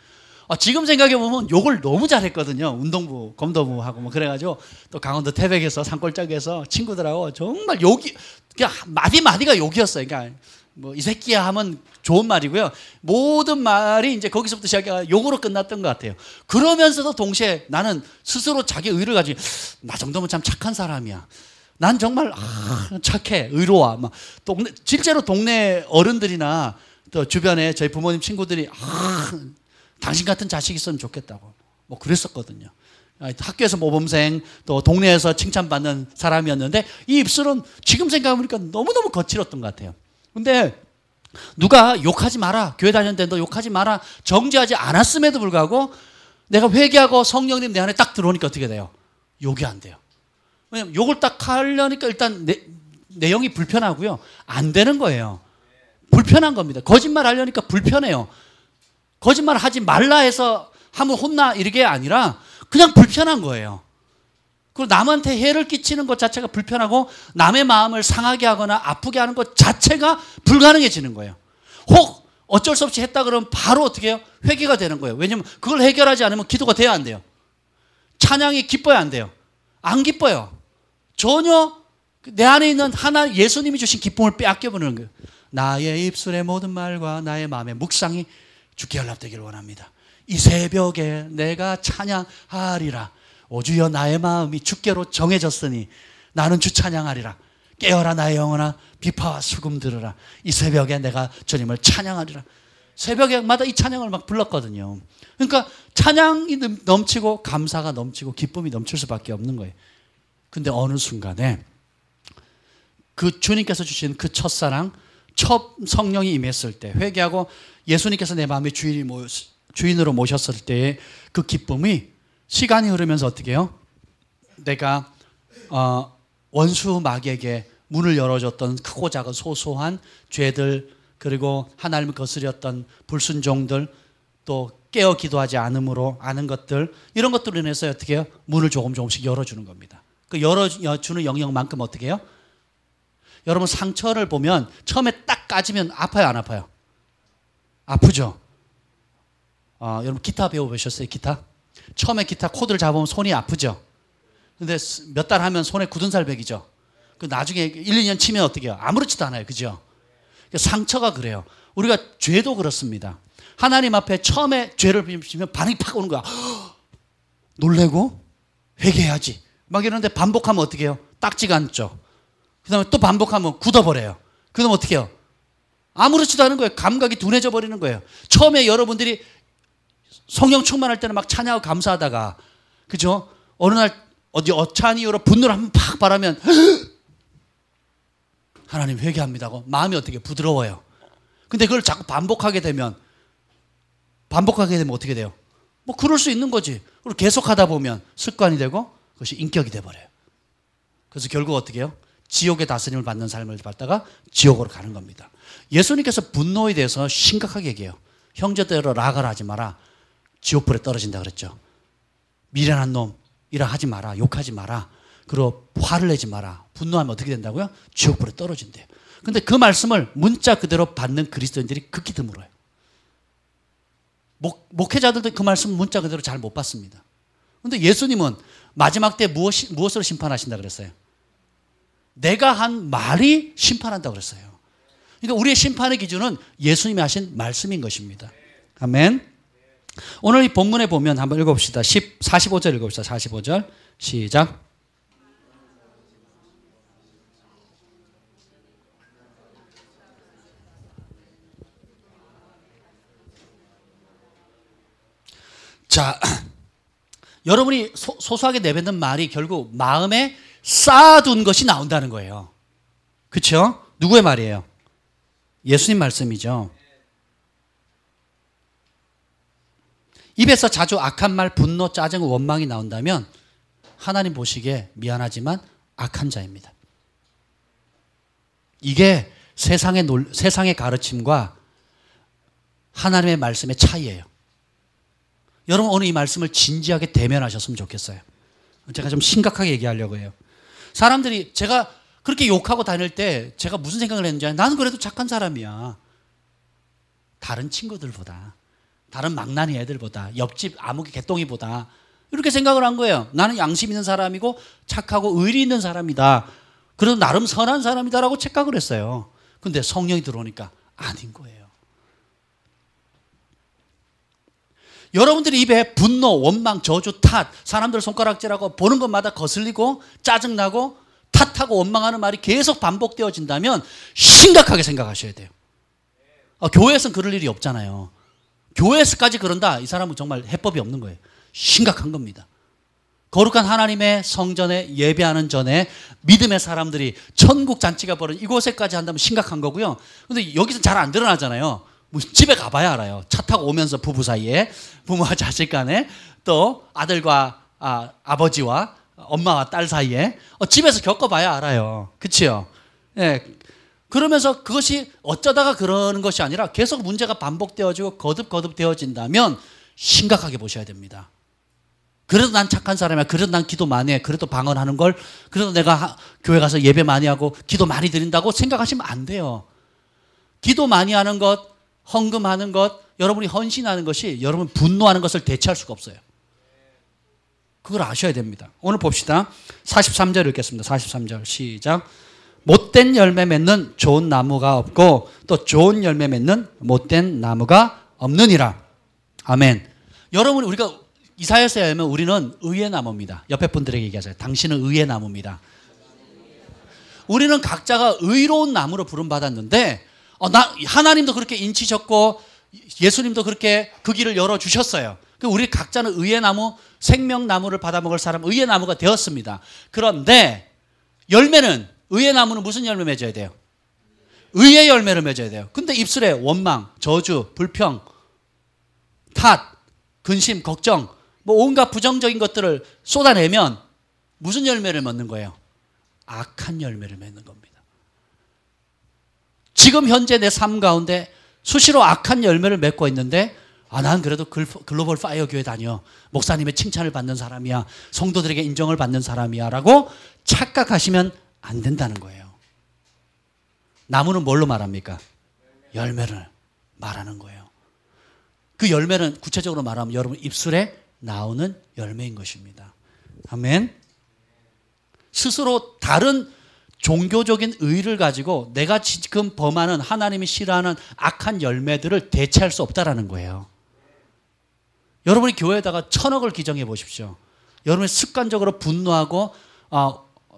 지금 생각해보면 욕을 너무 잘했거든요. 운동부, 검도부하고 뭐 그래가지고 또 강원도 태백에서 산골짜기에서 친구들하고 정말 욕이, 그냥 마디마디가 욕이었어요. 그러니까 뭐 이 새끼야 하면 좋은 말이고요. 모든 말이 이제 거기서부터 시작해서 욕으로 끝났던 것 같아요. 그러면서도 동시에 나는 스스로 자기 의를 가지고 나 정도면 참 착한 사람이야. 난 정말 착해, 의로워. 막 실제로 동네 어른들이나 또 주변에 저희 부모님 친구들이 당신 같은 자식 있으면 좋겠다고 뭐 그랬었거든요. 학교에서 모범생 또 동네에서 칭찬받는 사람이었는데 이 입술은 지금 생각해보니까 너무너무 거칠었던 것 같아요. 근데 누가 욕하지 마라, 교회 다녔는데 너 욕하지 마라 정죄하지 않았음에도 불구하고 내가 회개하고 성령님 내 안에 딱 들어오니까 어떻게 돼요? 욕이 안 돼요. 왜냐면 욕을 딱 하려니까 일단 내용이 불편하고요. 안 되는 거예요. 불편한 겁니다. 거짓말 하려니까 불편해요. 거짓말 하지 말라 해서 하면 혼나 이게 아니라 그냥 불편한 거예요. 그리고 남한테 해를 끼치는 것 자체가 불편하고 남의 마음을 상하게 하거나 아프게 하는 것 자체가 불가능해지는 거예요. 혹 어쩔 수 없이 했다 그러면 바로 어떻게 해요? 회개가 되는 거예요. 왜냐하면 그걸 해결하지 않으면 기도가 돼야 안 돼요. 찬양이 기뻐야 안 돼요. 안 기뻐요. 전혀 내 안에 있는 하나 예수님이 주신 기쁨을 빼앗겨버리는 거예요. 나의 입술의 모든 말과 나의 마음의 묵상이 주께 연락되기를 원합니다. 이 새벽에 내가 찬양하리라. 오 주여 나의 마음이 주께로 정해졌으니 나는 주 찬양하리라. 깨어라 나의 영혼아 비파와 수금 들으라. 이 새벽에 내가 주님을 찬양하리라. 새벽에마다 이 찬양을 막 불렀거든요. 그러니까 찬양이 넘치고 감사가 넘치고 기쁨이 넘칠 수밖에 없는 거예요. 근데 어느 순간에 그 주님께서 주신 그 첫사랑 첫 성령이 임했을 때 회개하고 예수님께서 내 마음의 주인으로 모셨을 때의 그 기쁨이 시간이 흐르면서 어떻게 해요? 내가 원수 마귀에게 문을 열어줬던 크고 작은 소소한 죄들 그리고 하나님을 거스렸던 불순종들 또 깨어 기도하지 않음으로 아는 것들 이런 것들로 인해서 어떻게 해요? 문을 조금씩 열어주는 겁니다. 그 열어주는 영역만큼 어떻게 해요? 여러분 상처를 보면 처음에 딱 까지면 아파요 안 아파요? 아프죠? 여러분 기타 배워보셨어요? 기타? 처음에 기타 코드를 잡으면 손이 아프죠? 근데 몇 달 하면 손에 굳은 살 배기죠? 그 나중에 1, 2년 치면 어떻게 해요? 아무렇지도 않아요. 그죠? 상처가 그래요. 우리가 죄도 그렇습니다. 하나님 앞에 처음에 죄를 비우시면 반응이 팍 오는 거야. 놀래고 회개해야지. 막 이러는데 반복하면 어떻게 해요? 딱지가 않죠. 그 다음에 또 반복하면 굳어버려요. 그 다음에 어떻게 해요? 아무렇지도 않은 거예요. 감각이 둔해져 버리는 거예요. 처음에 여러분들이 성령 충만할 때는 막 찬양하고 감사하다가 그죠? 어느 날 어디 어찬 이유로 분노를 한번 팍 바라면 하나님 회개합니다 하고 마음이 어떻게 부드러워요. 근데 그걸 자꾸 반복하게 되면 어떻게 돼요? 뭐 그럴 수 있는 거지. 그리고 계속 하다 보면 습관이 되고 그것이 인격이 돼버려요. 그래서 결국 어떻게 해요? 지옥의 다스림을 받는 삶을 받다가 지옥으로 가는 겁니다. 예수님께서 분노에 대해서 심각하게 얘기해요. 형제대로 락을 하지 마라. 지옥불에 떨어진다 그랬죠. 미련한 놈 이라 하지 마라. 욕하지 마라. 그리고 화를 내지 마라. 분노하면 어떻게 된다고요? 지옥불에 떨어진대요. 근데 그 말씀을 문자 그대로 받는 그리스도인들이 극히 드물어요. 목회자들도 그 말씀 문자 그대로 잘 못 받습니다. 근데 예수님은 마지막 때 무엇으로 심판하신다 그랬어요? 내가 한 말이 심판한다고 그랬어요. 그러니까 우리의 심판의 기준은 예수님이 하신 말씀인 것입니다. 아멘. 오늘 이 본문에 보면 한번 읽어봅시다. 45절 읽어봅시다. 45절 시작. 자, 여러분이 소소하게 내뱉는 말이 결국 마음에 쌓아둔 것이 나온다는 거예요. 그렇죠? 누구의 말이에요? 예수님 말씀이죠. 입에서 자주 악한 말, 분노, 짜증, 원망이 나온다면 하나님 보시기에 미안하지만 악한 자입니다. 이게 세상의 가르침과 하나님의 말씀의 차이예요. 여러분 오늘 이 말씀을 진지하게 대면하셨으면 좋겠어요. 제가 좀 심각하게 얘기하려고 해요. 사람들이 제가 그렇게 욕하고 다닐 때 제가 무슨 생각을 했는지 나는 그래도 착한 사람이야. 다른 친구들보다, 다른 망나니 애들보다, 옆집 아무개 개똥이보다 이렇게 생각을 한 거예요. 나는 양심 있는 사람이고 착하고 의리 있는 사람이다. 그래도 나름 선한 사람이다라고 착각을 했어요. 근데 성령이 들어오니까 아닌 거예요. 여러분들이 입에 분노, 원망, 저주, 탓, 사람들 손가락질하고 보는 것마다 거슬리고 짜증나고 탓하고 원망하는 말이 계속 반복되어진다면 심각하게 생각하셔야 돼요. 교회에서는 그럴 일이 없잖아요. 교회에서까지 그런다? 이 사람은 정말 해법이 없는 거예요. 심각한 겁니다. 거룩한 하나님의 성전에 예배하는 전에 믿음의 사람들이 천국 잔치가 벌어진 이곳에까지 한다면 심각한 거고요. 근데 여기서 잘 안 드러나잖아요. 집에 가봐야 알아요. 차 타고 오면서 부부 사이에, 부모와 자식 간에, 또 아들과 아버지와 엄마와 딸 사이에 집에서 겪어봐야 알아요. 그치요? 예. 그러면서 그것이 어쩌다가 그러는 것이 아니라 계속 문제가 반복되어지고 거듭 되어진다면 심각하게 보셔야 됩니다. 그래도 난 착한 사람이야. 그래도 난 기도 많이 해. 그래도 방언하는 걸, 그래도 내가 교회 가서 예배 많이 하고 기도 많이 드린다고 생각하시면 안 돼요. 기도 많이 하는 것, 헌금하는 것, 여러분이 헌신하는 것이 여러분 분노하는 것을 대체할 수가 없어요. 그걸 아셔야 됩니다. 오늘 봅시다. 43절 읽겠습니다. 43절 시작. 못된 열매 맺는 좋은 나무가 없고 또 좋은 열매 맺는 못된 나무가 없느니라. 아멘. 여러분 우리가 이사야서에 의하면 우리는 의의 나무입니다. 옆에 분들에게 얘기하세요. 당신은 의의 나무입니다. 우리는 각자가 의로운 나무로 부름받았는데 하나님도 그렇게 인치셨고 예수님도 그렇게 그 길을 열어주셨어요. 우리 각자는 의의 나무, 생명나무를 받아먹을 사람, 의의 나무가 되었습니다. 그런데 열매는, 의의 나무는 무슨 열매 맺어야 돼요? 의의 열매를 맺어야 돼요. 근데 입술에 원망, 저주, 불평, 탓, 근심, 걱정, 온갖 부정적인 것들을 쏟아내면 무슨 열매를 맺는 거예요? 악한 열매를 맺는 겁니다. 지금 현재 내 삶 가운데 수시로 악한 열매를 맺고 있는데 난 그래도 글로벌 파이어 교회 다녀. 목사님의 칭찬을 받는 사람이야. 성도들에게 인정을 받는 사람이야 라고 착각하시면 안 된다는 거예요. 나무는 뭘로 말합니까? 열매를 말하는 거예요. 그 열매는 구체적으로 말하면 여러분 입술에 나오는 열매인 것입니다. 아멘. 스스로 다른 종교적인 의의를 가지고 내가 지금 범하는 하나님이 싫어하는 악한 열매들을 대체할 수 없다라는 거예요. 여러분이 교회에다가 1,000억을 기정해 보십시오. 여러분이 습관적으로 분노하고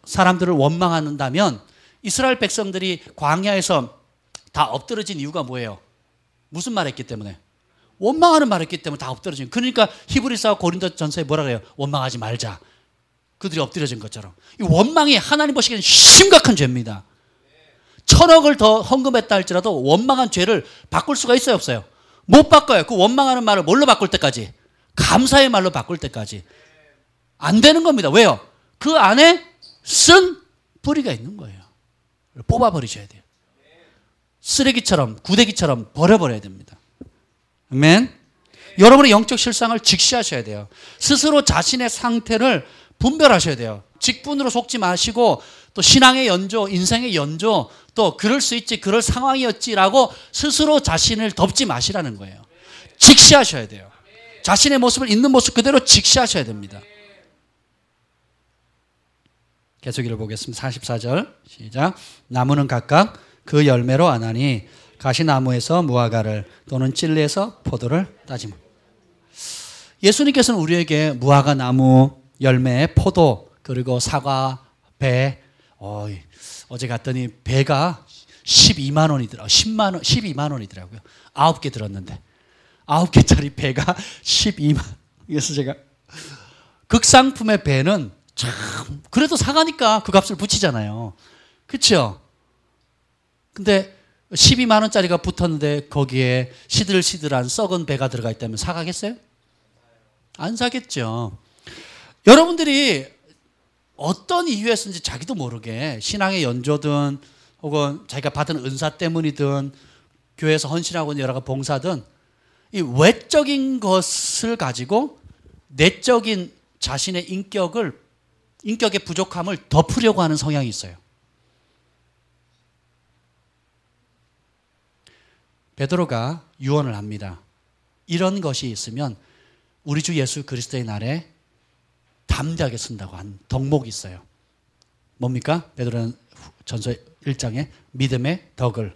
사람들을 원망한다면 이스라엘 백성들이 광야에서 다 엎드러진 이유가 뭐예요? 무슨 말 했기 때문에? 원망하는 말 했기 때문에 다 엎드러진. 그러니까 히브리서와 고린도전서에 뭐라 그래요? 원망하지 말자. 그들이 엎드려진 것처럼. 이 원망이 하나님 보시기에는 심각한 죄입니다. 1,000억을 더 헌금했다 할지라도 원망한 죄를 바꿀 수가 있어요, 없어요? 못 바꿔요. 그 원망하는 말을 뭘로 바꿀 때까지? 감사의 말로 바꿀 때까지. 안 되는 겁니다. 왜요? 그 안에 쓴 뿌리가 있는 거예요. 뽑아버리셔야 돼요. 쓰레기처럼, 구데기처럼 버려버려야 됩니다. 아멘. 여러분의 영적 실상을 직시하셔야 돼요. 스스로 자신의 상태를 분별하셔야 돼요. 직분으로 속지 마시고 또 신앙의 연조, 인생의 연조, 또 그럴 수 있지, 그럴 상황이었지라고 스스로 자신을 덮지 마시라는 거예요. 직시하셔야 돼요. 자신의 모습을 있는 모습 그대로 직시하셔야 됩니다. 계속 읽어보겠습니다. 44절 시작. 나무는 각각 그 열매로 아나니 가시나무에서 무화과를 또는 찔레에서 포도를 따지면. 예수님께서는 우리에게 무화과 나무, 열매, 포도, 그리고 사과, 배. 어제 갔더니 배가 12만 원이더라고요. 10만 원, 12만 원이더라고요. 9개 들었는데 9개짜리 배가 12만 원. 그래서 제가 극상품의 배는 참 그래도 사가니까 그 값을 붙이잖아요. 그렇죠? 근데 12만 원짜리가 붙었는데 거기에 시들시들한 썩은 배가 들어가 있다면 사가겠어요? 안 사겠죠. 여러분들이 어떤 이유에서인지 자기도 모르게 신앙의 연조든 혹은 자기가 받은 은사 때문이든 교회에서 헌신하고 있는 여러 가지 봉사든 이 외적인 것을 가지고 내적인 자신의 인격의 부족함을 덮으려고 하는 성향이 있어요. 베드로가 유언을 합니다. 이런 것이 있으면 우리 주 예수 그리스도의 날에 담대하게 쓴다고 한 덕목이 있어요. 뭡니까? 베드로는 전서 1장에 믿음의 덕을,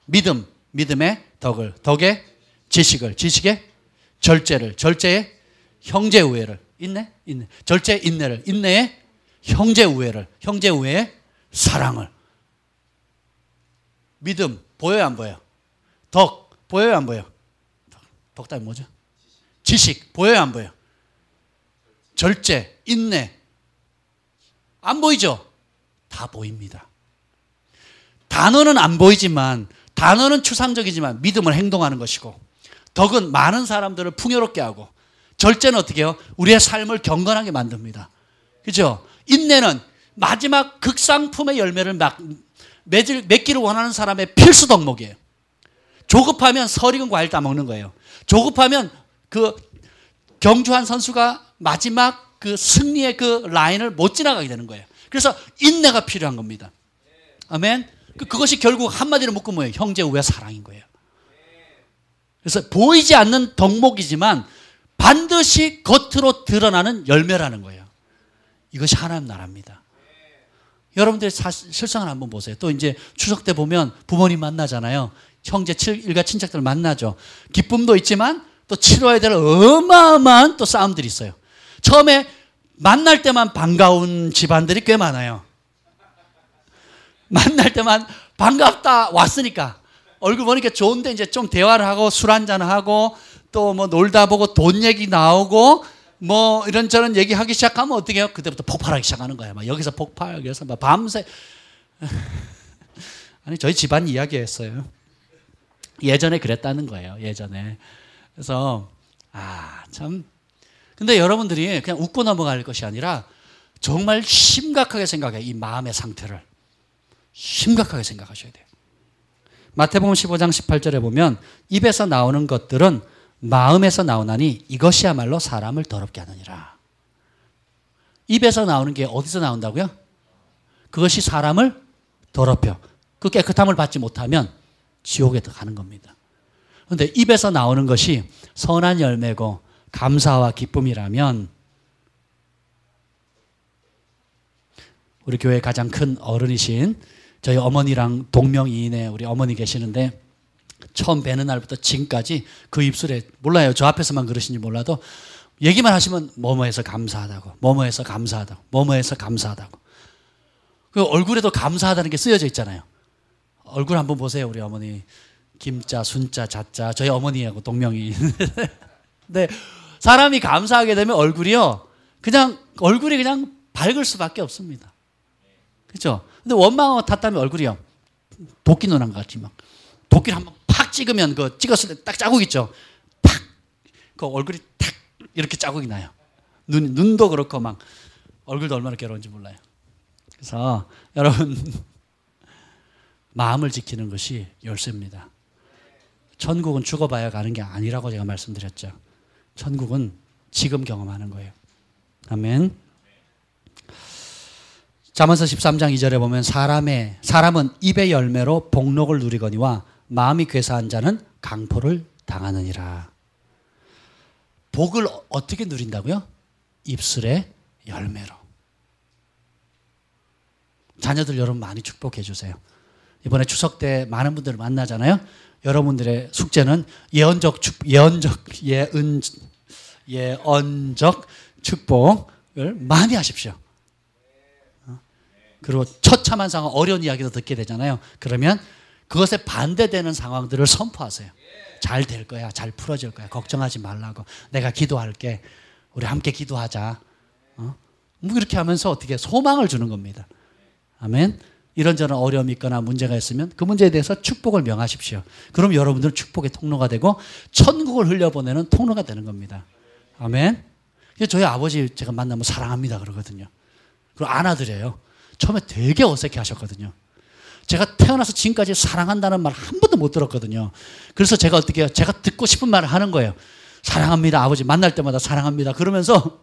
믿음의 덕을, 덕의 지식을, 지식의 절제를, 절제의 형제 우애를, 인내, 절제 인내를, 인내의 형제 우애를, 형제 우애의 사랑을. 믿음 보여요, 안 보여요? 덕 보여요, 안 보여요? 덕 다음에 뭐죠? 지식 보여요, 안 보여요? 절제, 인내 안 보이죠? 다 보입니다. 단어는 안 보이지만, 단어는 추상적이지만 믿음을 행동하는 것이고, 덕은 많은 사람들을 풍요롭게 하고, 절제는 어떻게 해요? 우리의 삶을 경건하게 만듭니다. 그죠? 인내는 마지막 극상품의 열매를 맺기를 원하는 사람의 필수 덕목이에요. 조급하면 설익은 과일 따먹는 거예요. 조급하면 그 경주한 선수가 마지막 그 승리의 그 라인을 못 지나가게 되는 거예요. 그래서 인내가 필요한 겁니다. 아멘. 그것이 결국 한마디로 묶으면 뭐예요? 형제 우애 사랑인 거예요. 그래서 보이지 않는 덕목이지만 반드시 겉으로 드러나는 열매라는 거예요. 이것이 하나님 나라입니다. 여러분들의 실상을 한번 보세요. 또 이제 추석 때 보면 부모님 만나잖아요. 형제 일가 친척들 만나죠. 기쁨도 있지만 또 치러야 될 어마어마한 또 싸움들이 있어요. 처음에 만날 때만 반가운 집안들이 꽤 많아요. 만날 때만 반갑다 왔으니까 얼굴 보니까 좋은데 이제 좀 대화를 하고 술 한잔 하고 또 뭐 놀다 보고 돈 얘기 나오고 뭐 이런저런 얘기하기 시작하면 어떻게 해요? 그때부터 폭발하기 시작하는 거예요. 막 여기서 폭발, 여기서 막 밤새. 아니 저희 집안 이야기였어요. 예전에 그랬다는 거예요. 예전에. 그래서 참. 근데 여러분들이 그냥 웃고 넘어갈 것이 아니라 정말 심각하게 생각해요. 이 마음의 상태를. 심각하게 생각하셔야 돼요. 마태복음 15장 18절에 보면 입에서 나오는 것들은 마음에서 나오나니 이것이야말로 사람을 더럽게 하느니라. 입에서 나오는 게 어디서 나온다고요? 그것이 사람을 더럽혀. 그 깨끗함을 받지 못하면 지옥에 가는 겁니다. 그런데 입에서 나오는 것이 선한 열매고 감사와 기쁨이라면 우리 교회 가장 큰 어른이신 저희 어머니랑 동명이인의 우리 어머니 계시는데 처음 뵈는 날부터 지금까지 그 입술에 몰라요. 저 앞에서만 그러신지 몰라도 얘기만 하시면 뭐뭐해서 감사하다고, 뭐뭐해서 감사하다고, 뭐뭐해서 감사하다고. 그 얼굴에도 감사하다는 게 쓰여져 있잖아요. 얼굴 한번 보세요. 우리 어머니 김자, 순자, 자자. 저희 어머니하고 동명이인. 근데 사람이 감사하게 되면 얼굴이요. 얼굴이 그냥 밝을 수밖에 없습니다. 그렇죠? 근데 원망하고 탔다면 얼굴이요. 도끼 눈한 것 같지 막. 도끼를 한번 팍 찍으면 그 찍었을 때 딱 자국 있죠. 팍. 그 얼굴이 탁 이렇게 자국이 나요. 눈도 그렇고 막 얼굴도 얼마나 괴로운지 몰라요. 그래서 여러분 마음을 지키는 것이 열쇠입니다. 천국은 죽어봐야 가는 게 아니라고 제가 말씀드렸죠. 천국은 지금 경험하는 거예요. 아멘. 잠언서 13장 2절에 보면 사람은 입의 열매로 복록을 누리거니와 마음이 괴사한 자는 강포를 당하느니라. 복을 어떻게 누린다고요? 입술의 열매로. 자녀들 여러분 많이 축복해 주세요. 이번에 추석 때 많은 분들을 만나잖아요. 여러분들의 숙제는 예언적 축복을 많이 하십시오. 그리고 처참한 상황, 어려운 이야기도 듣게 되잖아요. 그러면 그것에 반대되는 상황들을 선포하세요. 잘 될 거야. 잘 풀어질 거야. 걱정하지 말라고. 내가 기도할게. 우리 함께 기도하자. 뭐 이렇게 하면서 어떻게 소망을 주는 겁니다. 아멘. 이런저런 어려움이 있거나 문제가 있으면 그 문제에 대해서 축복을 명하십시오. 그럼 여러분들은 축복의 통로가 되고 천국을 흘려보내는 통로가 되는 겁니다. 아멘. 저희 아버지 제가 만나면 사랑합니다 그러거든요. 그리고 안아드려요. 처음에 되게 어색해 하셨거든요. 제가 태어나서 지금까지 사랑한다는 말 한 번도 못 들었거든요. 그래서 제가 어떻게 해요? 제가 듣고 싶은 말을 하는 거예요. 사랑합니다. 아버지 만날 때마다 사랑합니다. 그러면서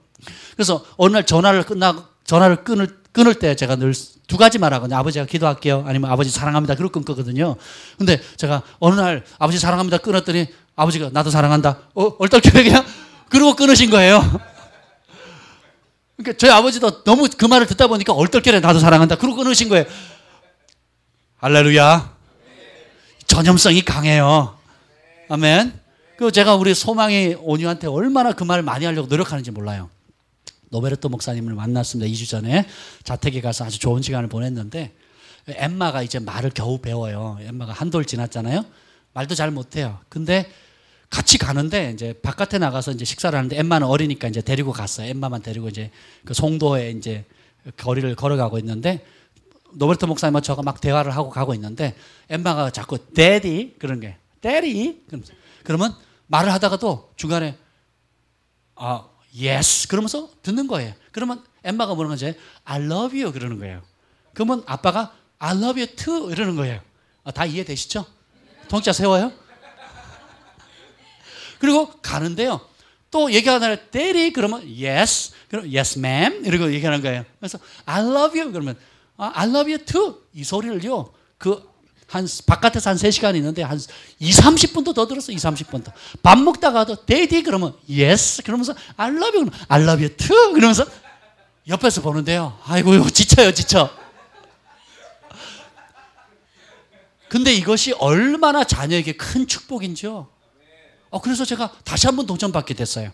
그래서 어느 날 전화를 끊을 때 제가 늘 두 가지 말하거든요. 아버지가 기도할게요. 아니면 아버지 사랑합니다. 그러고 끊거든요. 근데 제가 어느 날 아버지 사랑합니다 끊었더니 아버지가 나도 사랑한다. 얼떨결에 그냥 그러고 끊으신 거예요. 그러니까 저희 아버지도 너무 그 말을 듣다 보니까 얼떨결에 나도 사랑한다. 그러고 끊으신 거예요. 할렐루야. 전염성이 강해요. 아멘. 그리고 제가 우리 소망이 온유한테 얼마나 그 말을 많이 하려고 노력하는지 몰라요. 노베르토 목사님을 만났습니다. 2주 전에 자택에 가서 아주 좋은 시간을 보냈는데 엠마가 이제 말을 겨우 배워요. 엠마가 한 돌 지났잖아요. 말도 잘 못해요. 근데 같이 가는데 이제 바깥에 나가서 이제 식사를 하는데 엠마는 어리니까 이제 데리고 갔어요. 엠마만 데리고 이제 그 송도에 이제 거리를 걸어가고 있는데 노베르토 목사님과 저가 막 대화를 하고 가고 있는데 엠마가 자꾸 데디 그런 게 데디 그러면 말을 하다가도 중간에 yes 그러면서 듣는 거예요. 그러면 엠마가 뭐라는 거지? I love you 그러는 거예요. 그러면 아빠가 I love you too 이러는 거예요. 다 이해되시죠? 통짜 세워요? 그리고 가는데요. 또 얘기하다가 daddy 그러면 yes 그럼 yes ma'am 이러고 얘기하는 거예요. 그래서 I love you 그러면 I love you too 이 소리를요. 바깥에서 한 3시간 있는데 한 20-30분도 더 들었어. 20-30분 더. 밥 먹다가도 daddy 그러면 yes 그러면서 I love you 그러면 I love you too 그러면서 옆에서 보는데요. 아이고 지쳐요 지쳐. 근데 이것이 얼마나 자녀에게 큰 축복인지요. 그래서 제가 다시 한번 도전받게 됐어요.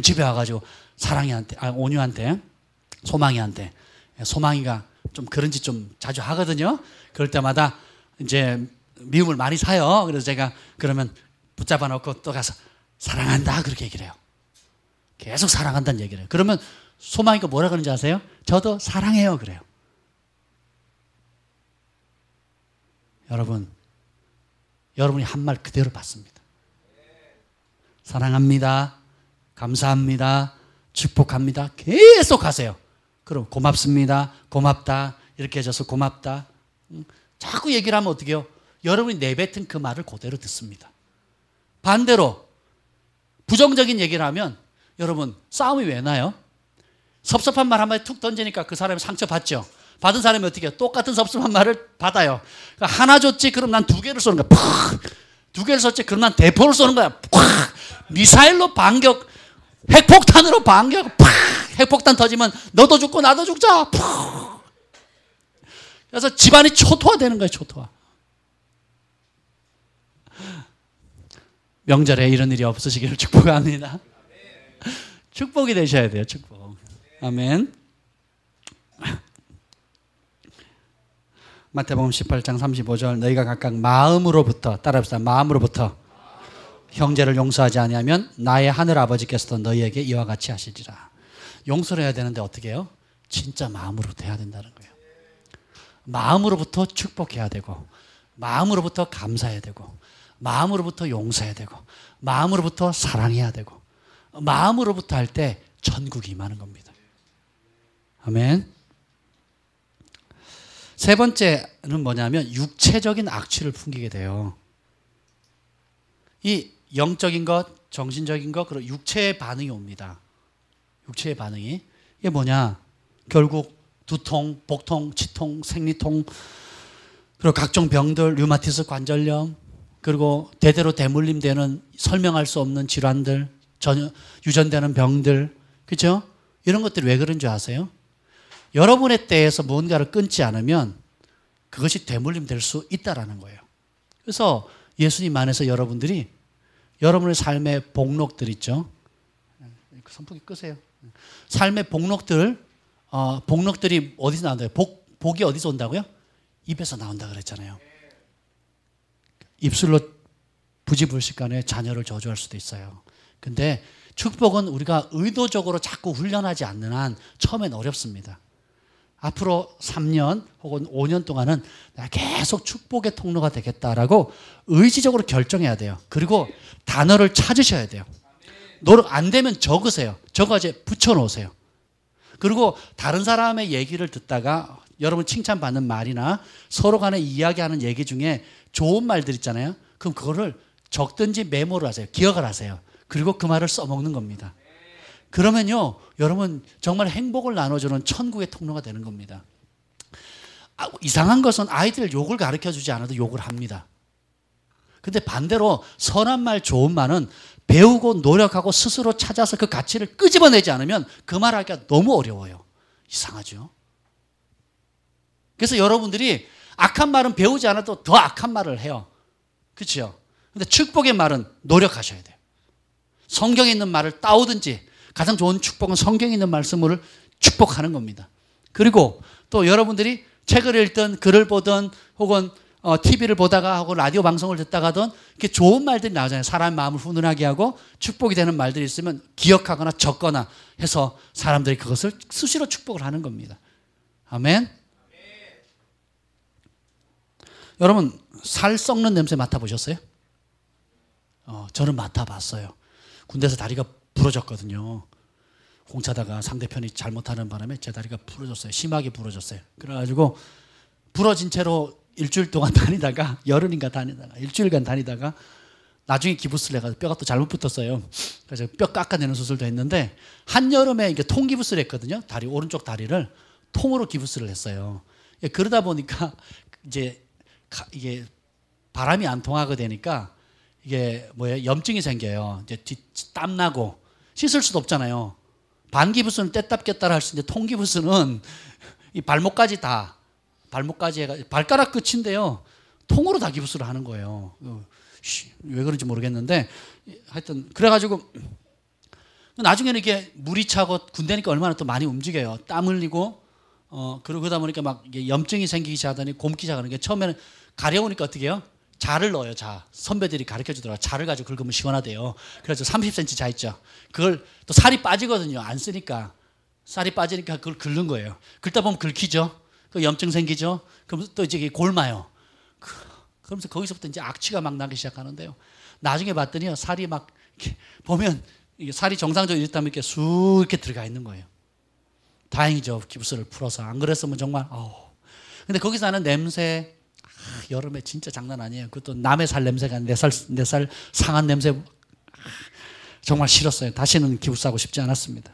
집에 와가지고 온유한테 소망이가 좀 그런 짓 좀 자주 하거든요. 그럴 때마다 이제 미움을 많이 사요. 그래서 제가 그러면 붙잡아 놓고 또 가서 사랑한다 그렇게 얘기를 해요. 계속 사랑한다는 얘기를 해요. 그러면 소망이가 뭐라 그러는지 아세요? 저도 사랑해요 그래요. 여러분이 한 말 그대로 받습니다. 사랑합니다. 감사합니다. 축복합니다. 계속 하세요. 그럼 고맙습니다. 고맙다. 이렇게 해줘서 고맙다. 자꾸 얘기를 하면 어떻게 해요? 여러분이 내뱉은 그 말을 그대로 듣습니다. 반대로 부정적인 얘기를 하면 여러분 싸움이 왜 나요? 섭섭한 말 한마디 툭 던지니까 그 사람이 상처받죠. 받은 사람이 어떻게 해요? 똑같은 섭섭한 말을 받아요. 그러니까 하나 줬지 그럼 난 2개를 쏘는 거야. 팍! 2개를 썼지 그럼 난 대포를 쏘는 거야. 팍! 미사일로 반격, 핵폭탄으로 반격. 팍! 핵폭탄 터지면 너도 죽고 나도 죽자. 팍! 그래서 집안이 초토화되는 거예요. 초토화. 명절에 이런 일이 없으시기를 축복합니다. 축복이 되셔야 돼요. 축복. 아멘. 마태복음 18장 35절 너희가 각각 마음으로부터 따라합시다. 마음으로부터 형제를 용서하지 아니하면 나의 하늘 아버지께서도 너희에게 이와 같이 하시리라. 용서를 해야 되는데 어떻게 해요? 진짜 마음으로부터 해야 된다는 거예요. 마음으로부터 축복해야 되고 마음으로부터 감사해야 되고 마음으로부터 용서해야 되고 마음으로부터 사랑해야 되고 마음으로부터 할 때 천국이 임하는 겁니다. 아멘. 세 번째는 뭐냐면 육체적인 악취를 풍기게 돼요. 이 영적인 것, 정신적인 것, 그리고 육체의 반응이 옵니다. 육체의 반응이. 이게 뭐냐? 결국 두통, 복통, 치통, 생리통, 그리고 각종 병들, 류마티스 관절염, 그리고 대대로 대물림되는 설명할 수 없는 질환들, 유전되는 병들, 그렇죠? 이런 것들이 왜 그런 줄 아세요? 여러분의 때에서 무언가를 끊지 않으면 그것이 대물림 될 수 있다라는 거예요. 그래서 예수님 안에서 여러분들이 여러분의 삶의 복록들 있죠. 선풍기 끄세요. 삶의 복록들이 어디서 나온다고요? 복이 어디서 온다고요? 입에서 나온다 그랬잖아요. 입술로 부지불식간에 자녀를 저주할 수도 있어요. 근데 축복은 우리가 의도적으로 자꾸 훈련하지 않는 한 처음엔 어렵습니다. 앞으로 3년 혹은 5년 동안은 내가 계속 축복의 통로가 되겠다라고 의지적으로 결정해야 돼요. 그리고 단어를 찾으셔야 돼요. 노력 안 되면 적으세요. 적어서 붙여놓으세요. 그리고 다른 사람의 얘기를 듣다가 여러분 칭찬받는 말이나 서로 간에 이야기하는 얘기 중에 좋은 말들 있잖아요. 그럼 그거를 적든지 메모를 하세요. 기억을 하세요. 그리고 그 말을 써먹는 겁니다. 그러면요, 여러분 정말 행복을 나눠주는 천국의 통로가 되는 겁니다. 이상한 것은 아이들 욕을 가르쳐주지 않아도 욕을 합니다. 근데 반대로 선한 말, 좋은 말은 배우고 노력하고 스스로 찾아서 그 가치를 끄집어내지 않으면 그 말하기가 너무 어려워요. 이상하죠? 그래서 여러분들이 악한 말은 배우지 않아도 더 악한 말을 해요. 그렇죠? 근데 축복의 말은 노력하셔야 돼요. 성경에 있는 말을 따오든지 가장 좋은 축복은 성경에 있는 말씀을 축복하는 겁니다. 그리고 또 여러분들이 책을 읽든 글을 보든 혹은 TV를 보다가 하고 라디오 방송을 듣다가든 이렇게 좋은 말들이 나오잖아요. 사람의 마음을 훈훈하게 하고 축복이 되는 말들이 있으면 기억하거나 적거나 해서 사람들이 그것을 수시로 축복을 하는 겁니다. 아멘. 여러분 살 썩는 냄새 맡아보셨어요? 저는 맡아봤어요. 군대에서 다리가 부러졌거든요. 공차다가 상대편이 잘못하는 바람에 제 다리가 부러졌어요. 심하게 부러졌어요. 그래가지고 부러진 채로 일주일 동안 다니다가 열흘인가 다니다가 일주일간 다니다가 나중에 기부스를 해가지고 뼈가 또 잘못 붙었어요. 그래서 뼈 깎아내는 수술도 했는데 한여름에 이게 통기부스를 했거든요. 다리 오른쪽 다리를 통으로 기부스를 했어요. 그러다 보니까 이제 이게 바람이 안 통하게 되니까 이게 뭐예요? 염증이 생겨요. 이제 땀 나고 씻을 수도 없잖아요. 반기부스는 뗐다 꼈다 할 수 있는데 통기부스는 이 발목까지 다 발목까지 해가 발가락 끝인데요. 통으로 다 기부스를 하는 거예요. 왜 그런지 모르겠는데 하여튼 그래가지고 나중에는 이게 물이 차고 군대니까 얼마나 또 많이 움직여요. 땀 흘리고 그러고 그러다 보니까 막 이게 염증이 생기기 시작하더니 곰기 시작하는 게 처음에는 가려우니까 어떻게 해요? 자를 넣어요. 자. 선배들이 가르쳐 주더라고요. 자를 가지고 긁으면 시원하대요. 그래서 30cm 자 있죠. 그걸 또 살이 빠지거든요. 안 쓰니까. 살이 빠지니까 그걸 긁는 거예요. 긁다 보면 긁히죠. 그 염증 생기죠. 그럼 또 이제 골마요. 그러면서 거기서부터 이제 악취가 막 나기 시작하는데요. 나중에 봤더니요. 살이 막 이렇게 보면 이게 살이 정상적으로 이랬다면 이렇게 쑥 이렇게 들어가 있는 거예요. 다행이죠. 기부스를 풀어서. 안 그랬으면 정말 근데 거기서 나는 냄새 여름에 진짜 장난 아니에요. 그것도 남의 살 냄새가 내 살 상한 냄새 정말 싫었어요. 다시는 기부스하고 싶지 않았습니다.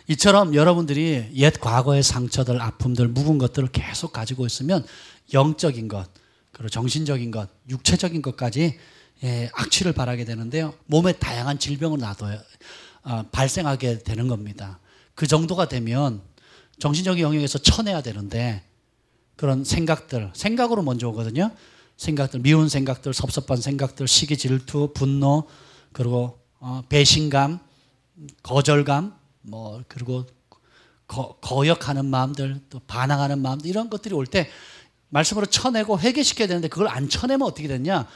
이처럼 여러분들이 옛 과거의 상처들, 아픔들, 묵은 것들을 계속 가지고 있으면 영적인 것, 그리고 정신적인 것, 육체적인 것까지 악취를 발하게 되는데요. 몸에 다양한 질병을 발생하게 되는 겁니다. 그 정도가 되면 정신적인 영역에서 쳐내야 되는데 그런 생각으로 먼저 오거든요. 생각들, 미운 생각들, 섭섭한 생각들, 시기, 질투, 분노, 그리고 배신감, 거절감, 그리고 거역하는 마음들, 또 반항하는 마음들, 이런 것들이 올 때 말씀으로 쳐내고 회개시켜야 되는데 그걸 안 쳐내면 어떻게 됐냐?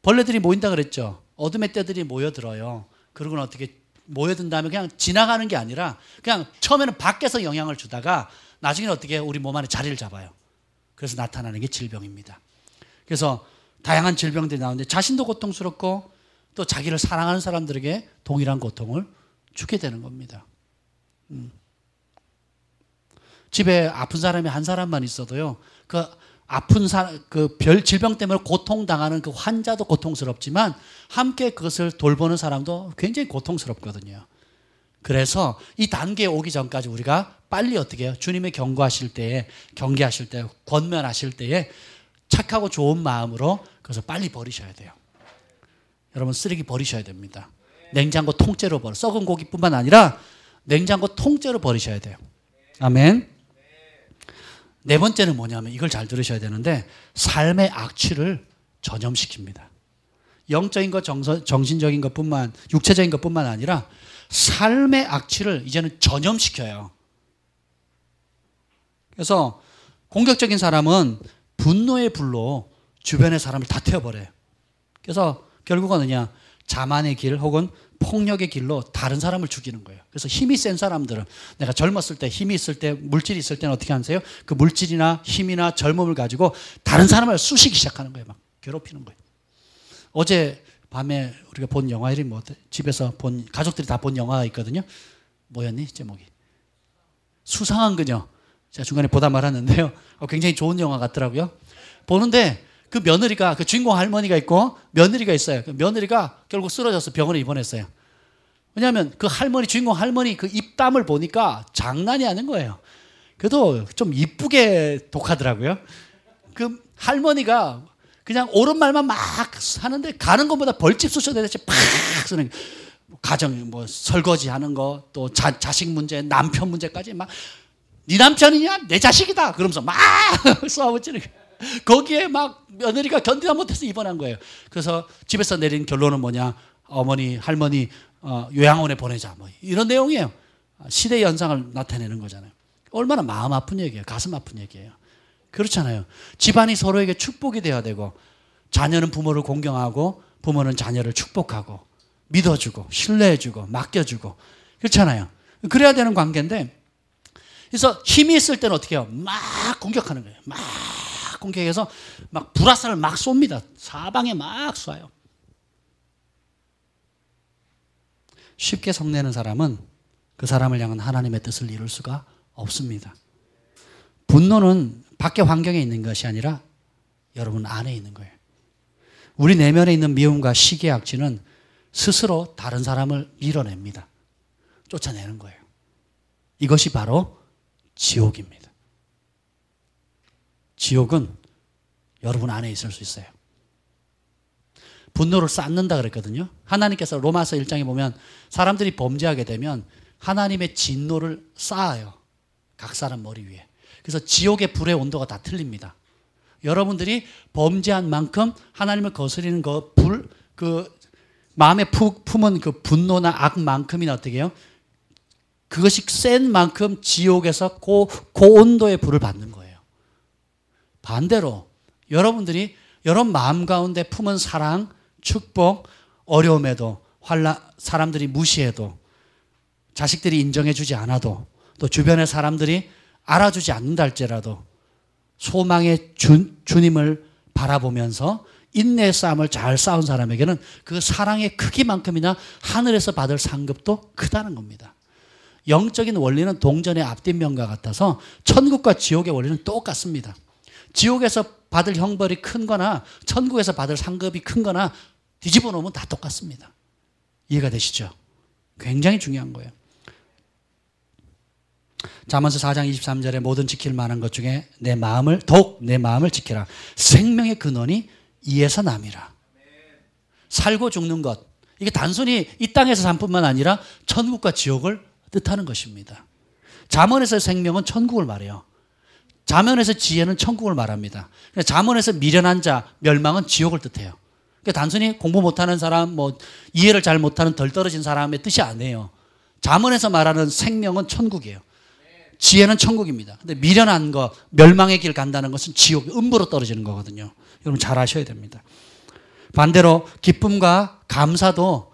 벌레들이 모인다 그랬죠. 어둠의 떼들이 모여들어요. 그러고는 어떻게 모여든 다음에 그냥 지나가는 게 아니라 그냥 처음에는 밖에서 영향을 주다가 나중에는 어떻게 우리 몸 안에 자리를 잡아요. 그래서 나타나는 게 질병입니다. 그래서 다양한 질병들이 나오는데 자신도 고통스럽고 또 자기를 사랑하는 사람들에게 동일한 고통을 주게 되는 겁니다. 집에 아픈 사람이 한 사람만 있어도요. 그 아픈 질병 때문에 고통당하는 그 환자도 고통스럽지만 함께 그것을 돌보는 사람도 굉장히 고통스럽거든요. 그래서 이 단계에 오기 전까지 우리가 빨리 어떻게 해요? 주님의 경계하실 때에 권면하실 때에 착하고 좋은 마음으로 그것을 빨리 버리셔야 돼요. 여러분 쓰레기 버리셔야 됩니다. 냉장고 통째로 썩은 고기뿐만 아니라 냉장고 통째로 버리셔야 돼요. 아멘. 네 번째는 뭐냐면 이걸 잘 들으셔야 되는데 삶의 악취를 전염시킵니다. 영적인 것, 정신적인 것뿐만, 육체적인 것뿐만 아니라 삶의 악취를 이제는 전염시켜요. 그래서 공격적인 사람은 분노의 불로 주변의 사람을 다 태워버려요. 그래서 결국은 뭐냐? 자만의 길 혹은 폭력의 길로 다른 사람을 죽이는 거예요. 그래서 힘이 센 사람들은 내가 젊었을 때 힘이 있을 때 물질이 있을 때는 어떻게 하세요? 그 물질이나 힘이나 젊음을 가지고 다른 사람을 쑤시기 시작하는 거예요. 막 괴롭히는 거예요. 어제 밤에 우리가 본 영화 이름이 뭐 집에서 본 가족들이 다 본 영화가 있거든요. 뭐였니 제목이? 수상한 그녀. 제가 중간에 보다 말았는데요. 굉장히 좋은 영화 같더라고요. 보는데 그 며느리가 그 주인공 할머니가 있고 며느리가 있어요. 그 며느리가 결국 쓰러져서 병원에 입원했어요. 왜냐하면 그 할머니 주인공 할머니 그 입담을 보니까 장난이 아닌 거예요. 그래도 좀 이쁘게 독하더라고요. 그 할머니가 그냥 옳은 말만 막 하는데 가는 것보다 벌집 쑤셔대듯이 팍 쓰는 가정 뭐 설거지 하는 거 또 자식 문제 남편 문제까지 막 네 남편이냐 내 자식이다 그러면서 막 쏘아붙이는 거예요. 거기에 막 며느리가 견디다 못해서 입원한 거예요. 그래서 집에서 내린 결론은 뭐냐 어머니 할머니 요양원에 보내자 뭐 이런 내용이에요. 시대 연상을 나타내는 거잖아요. 얼마나 마음 아픈 얘기예요. 가슴 아픈 얘기예요. 그렇잖아요. 집안이 서로에게 축복이 되어야 되고 자녀는 부모를 공경하고 부모는 자녀를 축복하고 믿어주고 신뢰해주고 맡겨주고 그렇잖아요. 그래야 되는 관계인데 그래서 힘이 있을 때는 어떻게 해요? 막 공격하는 거예요. 막 공격해서 막 불화살을 막 쏩니다. 사방에 막 쏴요. 쉽게 성내는 사람은 그 사람을 향한 하나님의 뜻을 이룰 수가 없습니다. 분노는 밖의 환경에 있는 것이 아니라 여러분 안에 있는 거예요. 우리 내면에 있는 미움과 시기의 악취는 스스로 다른 사람을 밀어냅니다. 쫓아내는 거예요. 이것이 바로 지옥입니다. 지옥은 여러분 안에 있을 수 있어요. 분노를 쌓는다 그랬거든요. 하나님께서 로마서 1장에 보면 사람들이 범죄하게 되면 하나님의 진노를 쌓아요. 각 사람 머리 위에. 그래서 지옥의 불의 온도가 다 틀립니다. 여러분들이 범죄한 만큼 하나님을 거스리는 그 마음에 품은 그 분노나 악만큼이나 어떻게 해요? 그것이 센 만큼 지옥에서 고온도의 불을 받는 거예요. 반대로 여러분들이 여러분 마음 가운데 품은 사랑, 축복, 어려움에도 사람들이 무시해도 자식들이 인정해주지 않아도 또 주변의 사람들이 알아주지 않는다 할지라도 소망의 주님을 바라보면서 인내의 싸움을 잘 싸운 사람에게는 그 사랑의 크기만큼이나 하늘에서 받을 상급도 크다는 겁니다. 영적인 원리는 동전의 앞뒷면과 같아서 천국과 지옥의 원리는 똑같습니다. 지옥에서 받을 형벌이 큰 거나 천국에서 받을 상급이 큰 거나 뒤집어 놓으면 다 똑같습니다. 이해가 되시죠? 굉장히 중요한 거예요. 잠언서 4장 23절에 모든 지킬 만한 것 중에 내 마음을 지키라. 생명의 근원이 이에서 남이라. 살고 죽는 것 이게 단순히 이 땅에서 살 뿐만 아니라 천국과 지옥을 뜻하는 것입니다. 잠언에서의 생명은 천국을 말해요. 잠언에서 지혜는 천국을 말합니다. 잠언에서 미련한 자, 멸망은 지옥을 뜻해요. 그러니까 단순히 공부 못하는 사람, 이해를 잘 못하는 덜 떨어진 사람의 뜻이 아니에요. 잠언에서 말하는 생명은 천국이에요. 지혜는 천국입니다. 근데 미련한 거, 멸망의 길 간다는 것은 지옥, 음부로 떨어지는 거거든요. 여러분 잘 아셔야 됩니다. 반대로 기쁨과 감사도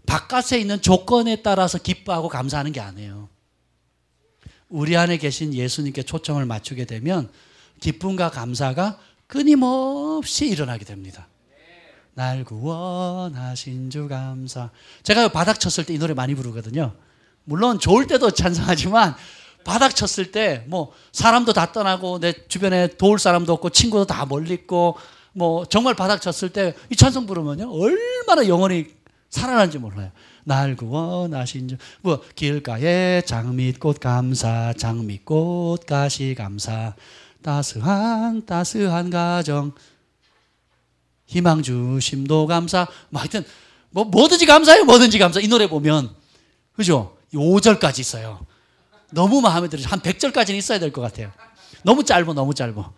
바깥에 있는 조건에 따라서 기뻐하고 감사하는 게 아니에요. 우리 안에 계신 예수님께 초점을 맞추게 되면 기쁨과 감사가 끊임없이 일어나게 됩니다. 날 구원하신 주 감사. 제가 바닥 쳤을 때 이 노래 많이 부르거든요. 물론 좋을 때도 찬송하지만 바닥 쳤을 때 사람도 다 떠나고 내 주변에 도울 사람도 없고 친구도 다 멀리 있고 정말 바닥 쳤을 때 이 찬송 부르면요 얼마나 영원히 살아나는지 몰라요. 날 구원하신 주 길가에 장미꽃 감사 장미꽃 가시 감사 따스한 가정 희망 주심도 감사 하여튼 뭐든지 감사해요. 뭐든지 감사. 이 노래 보면 그죠? 5절까지 있어요. 너무 마음에 들어요. 한 100절까지는 있어야 될 것 같아요. 너무 짧아.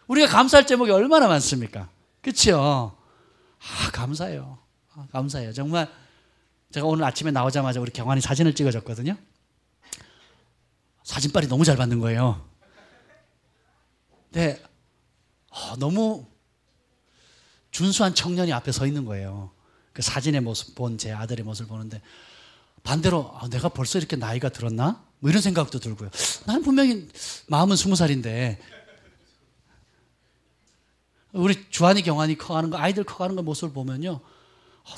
우리가 감사할 제목이 얼마나 많습니까? 그렇죠? 감사해요. 감사해요. 정말 제가 오늘 아침에 나오자마자 우리 경환이 사진을 찍어줬거든요. 사진빨이 너무 잘 받는 거예요. 근데 너무 준수한 청년이 앞에 서 있는 거예요. 그 사진의 모습 본 제 아들의 모습을 보는데 반대로 내가 벌써 이렇게 나이가 들었나? 이런 생각도 들고요. 나는 분명히 마음은 20살인데 우리 주한이 경환이 커가는 거 아이들 커가는 거 모습을 보면요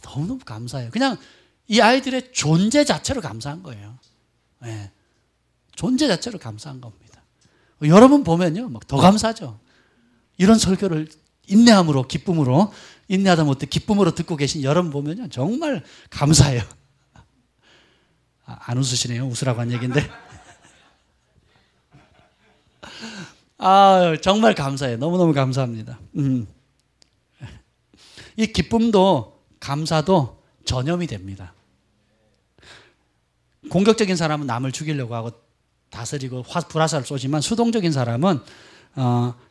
너무너무 감사해요. 그냥 이 아이들의 존재 자체로 감사한 거예요. 네. 존재 자체로 감사한 겁니다. 여러분 보면요, 막 더 감사하죠. 이런 설교를 인내함으로, 기쁨으로, 인내하다 못해 기쁨으로 듣고 계신 여러분 보면요, 정말 감사해요. 안 웃으시네요. 웃으라고 한 얘기인데. 정말 감사해요. 너무너무 감사합니다. 이 기쁨도 감사도 전염이 됩니다. 공격적인 사람은 남을 죽이려고 하고 다스리고 불화살을 쏘지만 수동적인 사람은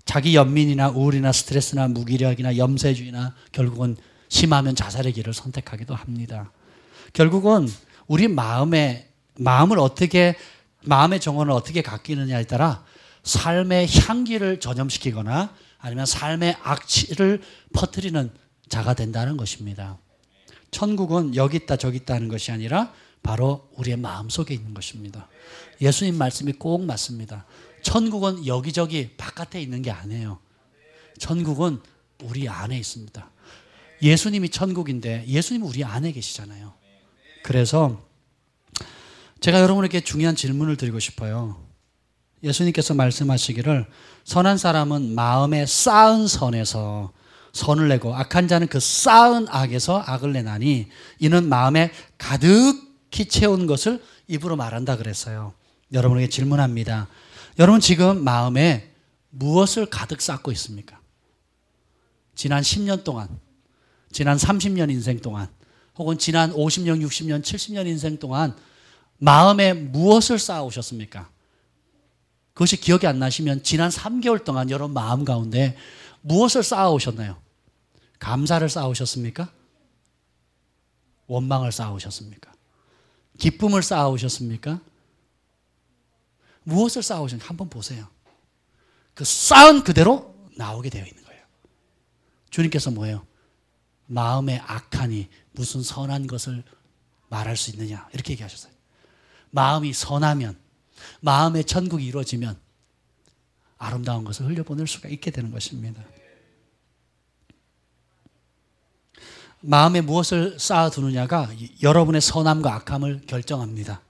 자기 연민이나 우울이나 스트레스나 무기력이나 염세주의나 결국은 심하면 자살의 길을 선택하기도 합니다. 결국은 우리 마음의 정원을 어떻게 가꾸느냐에 따라 삶의 향기를 전염시키거나 아니면 삶의 악취를 퍼뜨리는 자가 된다는 것입니다. 천국은 여기 있다 저기 있다 하는 것이 아니라 바로 우리의 마음속에 있는 것입니다. 예수님 말씀이 꼭 맞습니다. 천국은 여기저기 바깥에 있는 게 아니에요. 천국은 우리 안에 있습니다. 예수님이 천국인데 예수님은 우리 안에 계시잖아요. 그래서 제가 여러분에게 중요한 질문을 드리고 싶어요. 예수님께서 말씀하시기를 선한 사람은 마음에 쌓은 선에서 선을 내고 악한 자는 그 쌓은 악에서 악을 내나니 이는 마음에 가득히 채운 것을 입으로 말한다 그랬어요. 여러분에게 질문합니다. 여러분 지금 마음에 무엇을 가득 쌓고 있습니까? 지난 10년 동안, 지난 30년 인생 동안, 혹은 지난 50년, 60년, 70년 인생 동안 마음에 무엇을 쌓아오셨습니까? 그것이 기억이 안 나시면 지난 3개월 동안 여러분 마음 가운데 무엇을 쌓아오셨나요? 감사를 쌓아오셨습니까? 원망을 쌓아오셨습니까? 기쁨을 쌓아오셨습니까? 무엇을 쌓아오셨는지 한번 보세요. 그 쌓은 그대로 나오게 되어 있는 거예요. 주님께서 뭐예요? 마음에 악하니 무슨 선한 것을 말할 수 있느냐 이렇게 얘기하셨어요. 마음이 선하면, 마음의 천국이 이루어지면 아름다운 것을 흘려보낼 수가 있게 되는 것입니다. 마음에 무엇을 쌓아두느냐가 여러분의 선함과 악함을 결정합니다.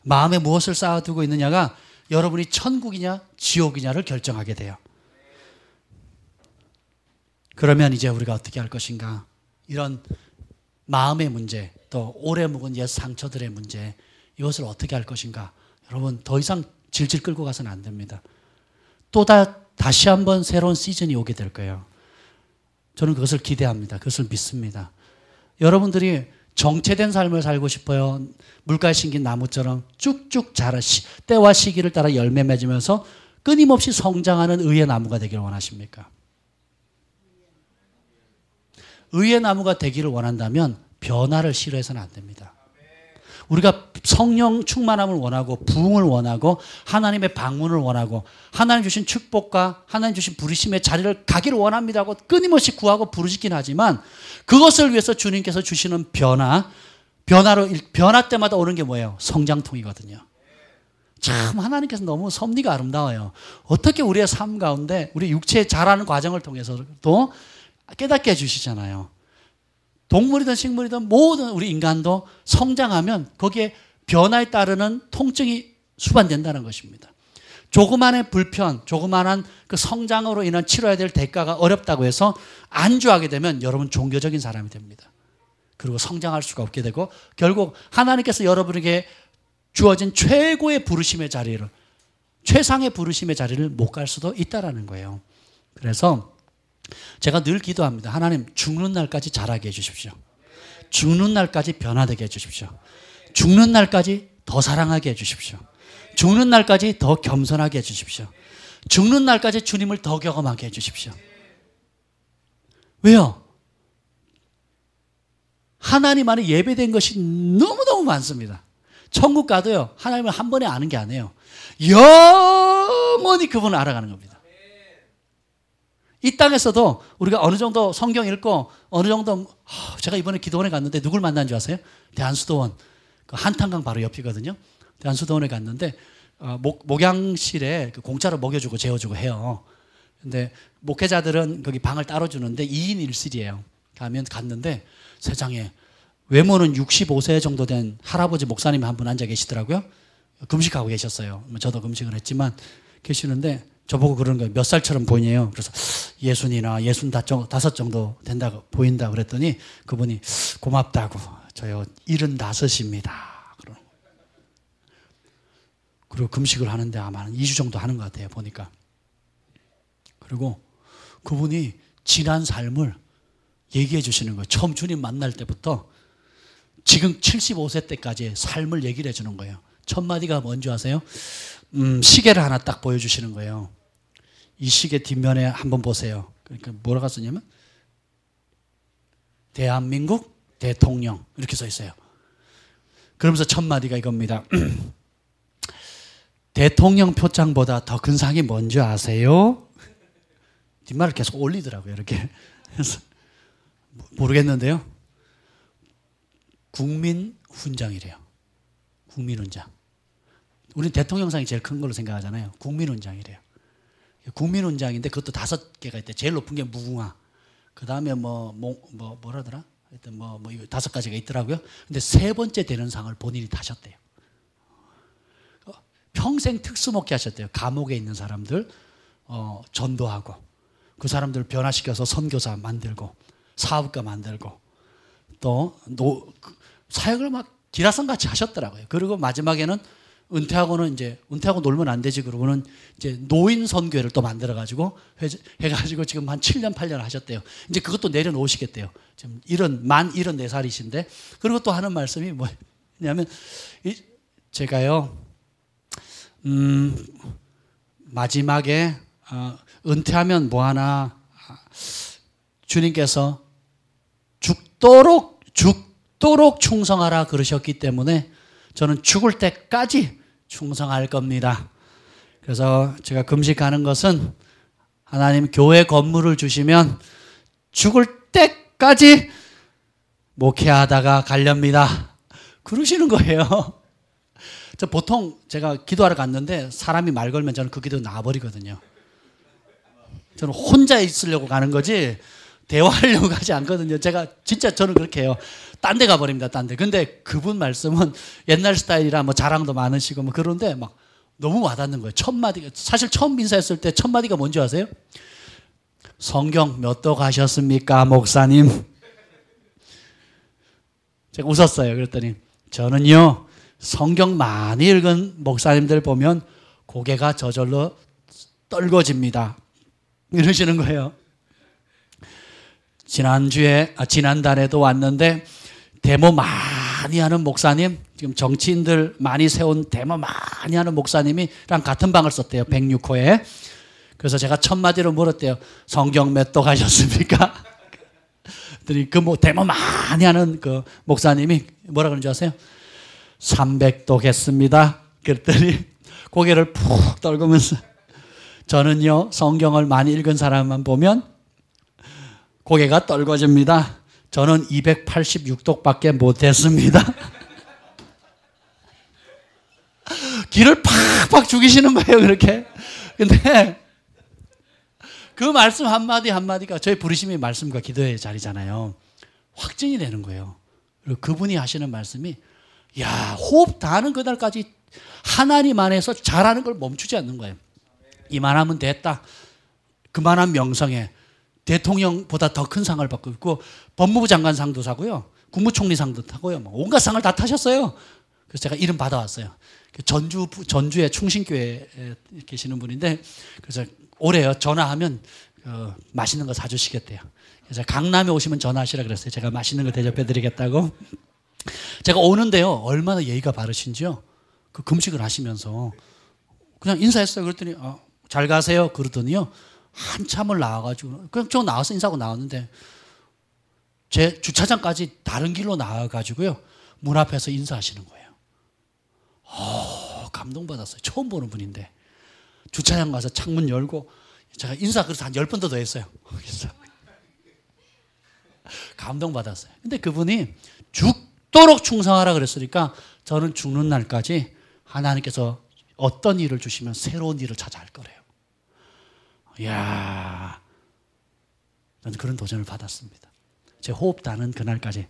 마음에 무엇을 쌓아두고 있느냐가 여러분이 천국이냐 지옥이냐를 결정하게 돼요. 그러면 이제 우리가 어떻게 할 것인가? 이런 마음의 문제, 또 오래 묵은 옛 상처들의 문제, 이것을 어떻게 할 것인가? 여러분 더 이상 질질 끌고 가서는 안 됩니다. 다시 한번 새로운 시즌이 오게 될 거예요. 저는 그것을 기대합니다. 그것을 믿습니다. 여러분들이 정체된 삶을 살고 싶어요? 물가에 심긴 나무처럼 쭉쭉 자라 때와 시기를 따라 열매 맺으면서 끊임없이 성장하는 의의 나무가 되기를 원하십니까? 의의 나무가 되기를 원한다면 변화를 싫어해서는 안 됩니다. 우리가 성령 충만함을 원하고 부흥을 원하고 하나님의 방문을 원하고 하나님 주신 축복과 하나님 주신 부르심의 자리를 가기를 원합니다 하고 끊임없이 구하고 부르짖긴 하지만 그것을 위해서 주님께서 주시는 변화 때마다 오는 게 뭐예요? 성장통이거든요. 참 하나님께서 너무 섭리가 아름다워요. 어떻게 우리의 삶 가운데 우리 육체의 자라는 과정을 통해서도 깨닫게 해주시잖아요. 동물이든 식물이든 모든 우리 인간도 성장하면 거기에 변화에 따르는 통증이 수반된다는 것입니다. 조그만의 불편, 조그만한 그 성장으로 인한 치러야 될 대가가 어렵다고 해서 안주하게 되면 여러분 종교적인 사람이 됩니다. 그리고 성장할 수가 없게 되고 결국 하나님께서 여러분에게 주어진 최고의 부르심의 자리를, 최상의 부르심의 자리를 못 갈 수도 있다는 거예요. 그래서 제가 늘 기도합니다. 하나님 죽는 날까지 자라게 해주십시오. 죽는 날까지 변화되게 해주십시오. 죽는 날까지 더 사랑하게 해주십시오. 죽는 날까지 더 겸손하게 해주십시오. 죽는 날까지 주님을 더 경험하게 해주십시오. 왜요? 하나님 안에 예배된 것이 너무너무 많습니다. 천국 가도요, 하나님을 한 번에 아는 게 아니에요. 영원히 그분을 알아가는 겁니다. 이 땅에서도 우리가 어느 정도 성경 읽고 어느 정도 제가 이번에 기도원에 갔는데 누굴 만난 줄 아세요? 대한수도원 그 한탄강 바로 옆이거든요. 대한수도원에 갔는데 목양실에 공짜로 먹여주고 재워주고 해요. 근데 목회자들은 거기 방을 따로 주는데 2인 1실이에요. 갔는데 세상에 외모는 65세 정도 된 할아버지 목사님이 한 분 앉아 계시더라고요. 금식하고 계셨어요. 저도 금식을 했지만 계시는데 저보고 그러는 거예요. 몇 살처럼 보이냐요. 그래서 60이나 65 정도 된다고 보인다 그랬더니 그분이 고맙다고 저요 75입니다. 그리고 금식을 하는데 아마 2주 정도 하는 것 같아요. 보니까. 그리고 그분이 지난 삶을 얘기해 주시는 거예요. 처음 주님 만날 때부터 지금 75세 때까지의 삶을 얘기를 해 주는 거예요. 첫 마디가 뭔지 아세요? 시계를 하나 딱 보여주시는 거예요. 이 시계 뒷면에 한번 보세요. 그러니까 뭐라고 썼냐면 대한민국 대통령 이렇게 써 있어요. 그러면서 첫 마디가 이겁니다. 대통령 표창보다 더 큰 상이 뭔지 아세요? 뒷말을 계속 올리더라고요. 이렇게. 그래서 모르겠는데요. 국민훈장이래요. 국민훈장. 우리 대통령상이 제일 큰 걸로 생각하잖아요. 국민훈장이래요. 국민훈장인데 그것도 5개가 있대. 제일 높은 게 무궁화. 그 다음에 뭐라더라? 하여튼 이거 5가지가 있더라고요. 근데 3번째 되는 상을 본인이 타셨대요. 평생 특수목회 하셨대요. 감옥에 있는 사람들 전도하고 그 사람들 변화시켜서 선교사 만들고 사업가 만들고 또 사역을 막 기라성 같이 하셨더라고요. 그리고 마지막에는 은퇴하고 놀면 안 되지. 그러고는 이제 노인 선교회를 또 만들어가지고 해가지고 지금 한 7년, 8년 하셨대요. 이제 그것도 내려놓으시겠대요. 지금 74살이신데. 그리고 또 하는 말씀이 뭐냐면, 제가요, 마지막에, 은퇴하면 뭐하나, 주님께서 죽도록 충성하라 그러셨기 때문에 저는 죽을 때까지 충성할 겁니다. 그래서 제가 금식하는 것은 하나님 교회 건물을 주시면 죽을 때까지 목회하다가 가렵니다. 그러시는 거예요. 보통 제가 기도하러 갔는데 사람이 말 걸면 저는 그 기도 나와버리거든요. 저는 혼자 있으려고 가는 거지 대화하려고 가지 않거든요. 저는 그렇게 해요. 딴 데 가버립니다. 딴 데. 근데 그분 말씀은 옛날 스타일이라 자랑도 많으시고 그런데 막 너무 와닿는 거예요. 첫 마디가, 사실 처음 인사했을 때 첫 마디가 뭔지 아세요? 성경 몇 도 가셨습니까, 목사님? 제가 웃었어요. 그랬더니 저는요, 성경 많이 읽은 목사님들 보면 고개가 저절로 떨궈집니다. 이러시는 거예요. 지난달에도 왔는데 데모 많이 하는 목사님, 지금 정치인들 많이 세운 데모 많이 하는 목사님이랑 같은 방을 썼대요. 106호에. 그래서 제가 첫 마디로 물었대요. 성경 몇 도 가셨습니까? 그랬더니 데모 많이 하는 그 목사님이 뭐라 그런지 아세요? 300도 했습니다. 그랬더니 고개를 푹 떨구면서 저는요, 성경을 많이 읽은 사람만 보면 고개가 떨궈집니다. 저는 286독밖에 못했습니다. 기를 팍팍 죽이시는 거예요, 그렇게. 근데 그 말씀 한마디 한마디가 저희 부르심의 말씀과 기도의 자리잖아요. 확증이 되는 거예요. 그리고 그분이 하시는 말씀이, 야, 호흡 다하는 그날까지 하나님 안에서 잘하는 걸 멈추지 않는 거예요. 이만하면 됐다. 그만한 명성에 대통령보다 더 큰 상을 받고 있고 법무부 장관 상도 사고요. 국무총리 상도 타고요. 온갖 상을 다 타셨어요. 그래서 제가 이름 받아왔어요. 전주의 충신교회에 계시는 분인데 그래서 올해요. 전화하면 맛있는 거 사주시겠대요. 그래서 강남에 오시면 전화하시라 그랬어요. 제가 맛있는 거 대접해드리겠다고. 제가 오는데요. 얼마나 예의가 바르신지요. 그 금식을 하시면서 그냥 인사했어요. 그랬더니 잘 가세요. 그러더니요. 한참을 나와가지고 그냥 저 나와서 인사하고 나왔는데 제 주차장까지 다른 길로 나와가지고요. 문 앞에서 인사하시는 거예요. 감동받았어요. 처음 보는 분인데 주차장 가서 창문 열고 제가 인사 그래서 한 10번도 더 했어요. 감동받았어요. 근데 그분이 죽도록 충성하라 그랬으니까 저는 죽는 날까지 하나님께서 어떤 일을 주시면 새로운 일을 찾아 할 거래요. 이야, 저는 그런 도전을 받았습니다. 제 호흡 닿는 그날까지.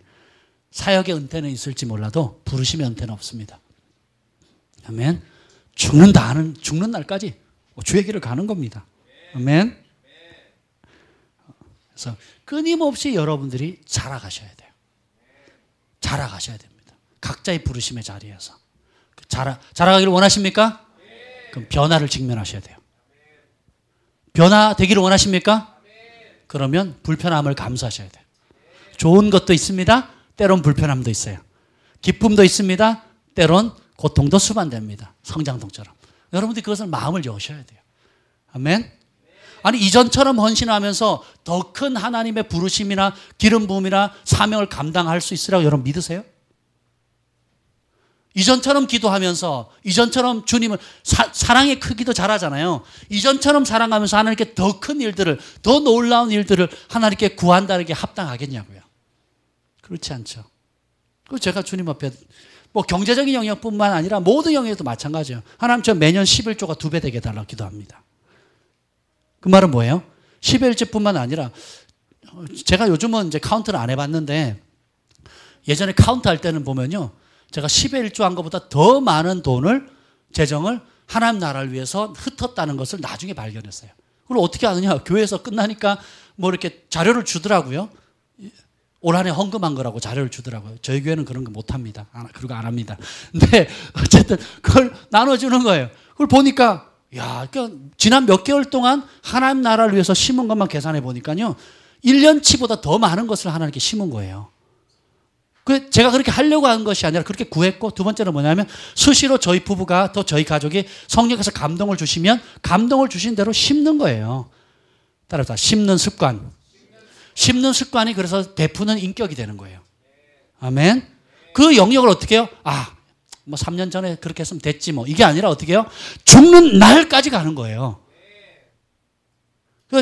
사역의 은퇴는 있을지 몰라도 부르심의 은퇴는 없습니다. 아멘. 죽는 날까지 주의 길을 가는 겁니다. 아멘. 그래서 끊임없이 여러분들이 자라가셔야 돼요. 자라가셔야 됩니다. 각자의 부르심의 자리에서. 자라가기를 원하십니까? 그럼 변화를 직면하셔야 돼요. 변화되기를 원하십니까? 그러면 불편함을 감수하셔야 돼요. 좋은 것도 있습니다. 때론 불편함도 있어요. 기쁨도 있습니다. 때론 고통도 수반됩니다. 성장통처럼. 여러분들이 그것을 마음을 여셔야 돼요. 아멘. 아니 이전처럼 헌신하면서 더 큰 하나님의 부르심이나 기름 부음이나 사명을 감당할 수 있으라고 여러분 믿으세요? 이전처럼 기도하면서 이전처럼 주님을 사랑의 크기도 잘하잖아요. 이전처럼 사랑하면서 하나님께 더 큰 일들을 더 놀라운 일들을 하나님께 구한다는 게 합당하겠냐고요. 그렇지 않죠. 그리고 제가 주님 앞에 뭐 경제적인 영역뿐만 아니라 모든 영역도 마찬가지예요. 하나님 저 매년 11조가 2배 되게 달라고 기도합니다. 그 말은 뭐예요? 11조뿐만 아니라 제가 요즘은 이제 카운트를 안 해봤는데 예전에 카운트 할 때는 보면요. 제가 10의 1조 한 것보다 더 많은 돈을 재정을 하나님 나라를 위해서 흩었다는 것을 나중에 발견했어요. 그걸 어떻게 아느냐? 교회에서 끝나니까 뭐 이렇게 자료를 주더라고요. 올 한해 헌금한 거라고 자료를 주더라고요. 저희 교회는 그런 거 못합니다. 그리고 안 합니다. 근데 어쨌든 그걸 나눠주는 거예요. 그걸 보니까 야, 그러니까 지난 몇 개월 동안 하나님 나라를 위해서 심은 것만 계산해 보니까요. 1년치보다 더 많은 것을 하나님께 심은 거예요. 제가 그렇게 하려고 한 것이 아니라 그렇게 구했고, 두 번째는 뭐냐면 수시로 저희 부부가 또 저희 가족이 성령께서 감동을 주시면 감동을 주신 대로 심는 거예요. 따라서 심는 습관. 심는 습관이 그래서 베푸는 인격이 되는 거예요. 아멘. 그 영역을 어떻게 해요? 뭐 3년 전에 그렇게 했으면 됐지 뭐. 이게 아니라 어떻게 해요? 죽는 날까지 가는 거예요.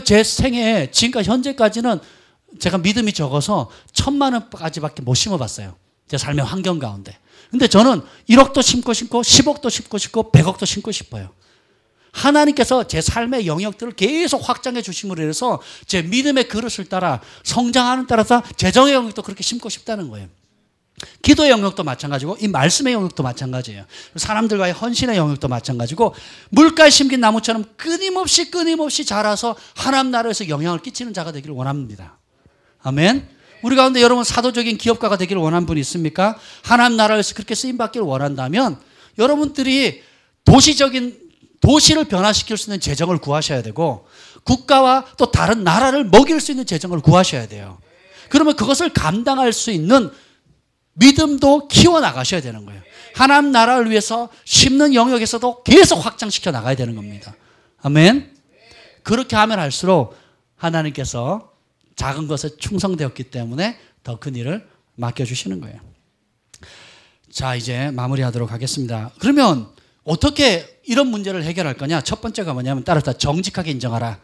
제 생애에 지금까지 현재까지는 제가 믿음이 적어서 1,000만 원까지밖에 못 심어봤어요. 제 삶의 환경 가운데. 근데 저는 1억도 심고 싶고 10억도 심고 싶고 100억도 심고 싶어요. 하나님께서 제 삶의 영역들을 계속 확장해 주심으로 해서 제 믿음의 그릇을 따라 성장하는 따라서 재정의 영역도 그렇게 심고 싶다는 거예요. 기도의 영역도 마찬가지고 이 말씀의 영역도 마찬가지예요. 사람들과의 헌신의 영역도 마찬가지고 물가에 심긴 나무처럼 끊임없이 자라서 하나님 나라에서 영향을 끼치는 자가 되기를 원합니다. 아멘. 우리 가운데 여러분 사도적인 기업가가 되기를 원하는 분이 있습니까? 하나님 나라에서 그렇게 쓰임받기를 원한다면 여러분들이 도시를 변화시킬 수 있는 재정을 구하셔야 되고 국가와 또 다른 나라를 먹일 수 있는 재정을 구하셔야 돼요. 그러면 그것을 감당할 수 있는 믿음도 키워나가셔야 되는 거예요. 하나님 나라를 위해서 심는 영역에서도 계속 확장시켜 나가야 되는 겁니다. 아멘. 그렇게 하면 할수록 하나님께서 작은 것에 충성되었기 때문에 더 큰 일을 맡겨주시는 거예요. 자, 이제 마무리하도록 하겠습니다. 그러면 어떻게 이런 문제를 해결할 거냐? 첫 번째가 뭐냐면 따라서 정직하게 인정하라.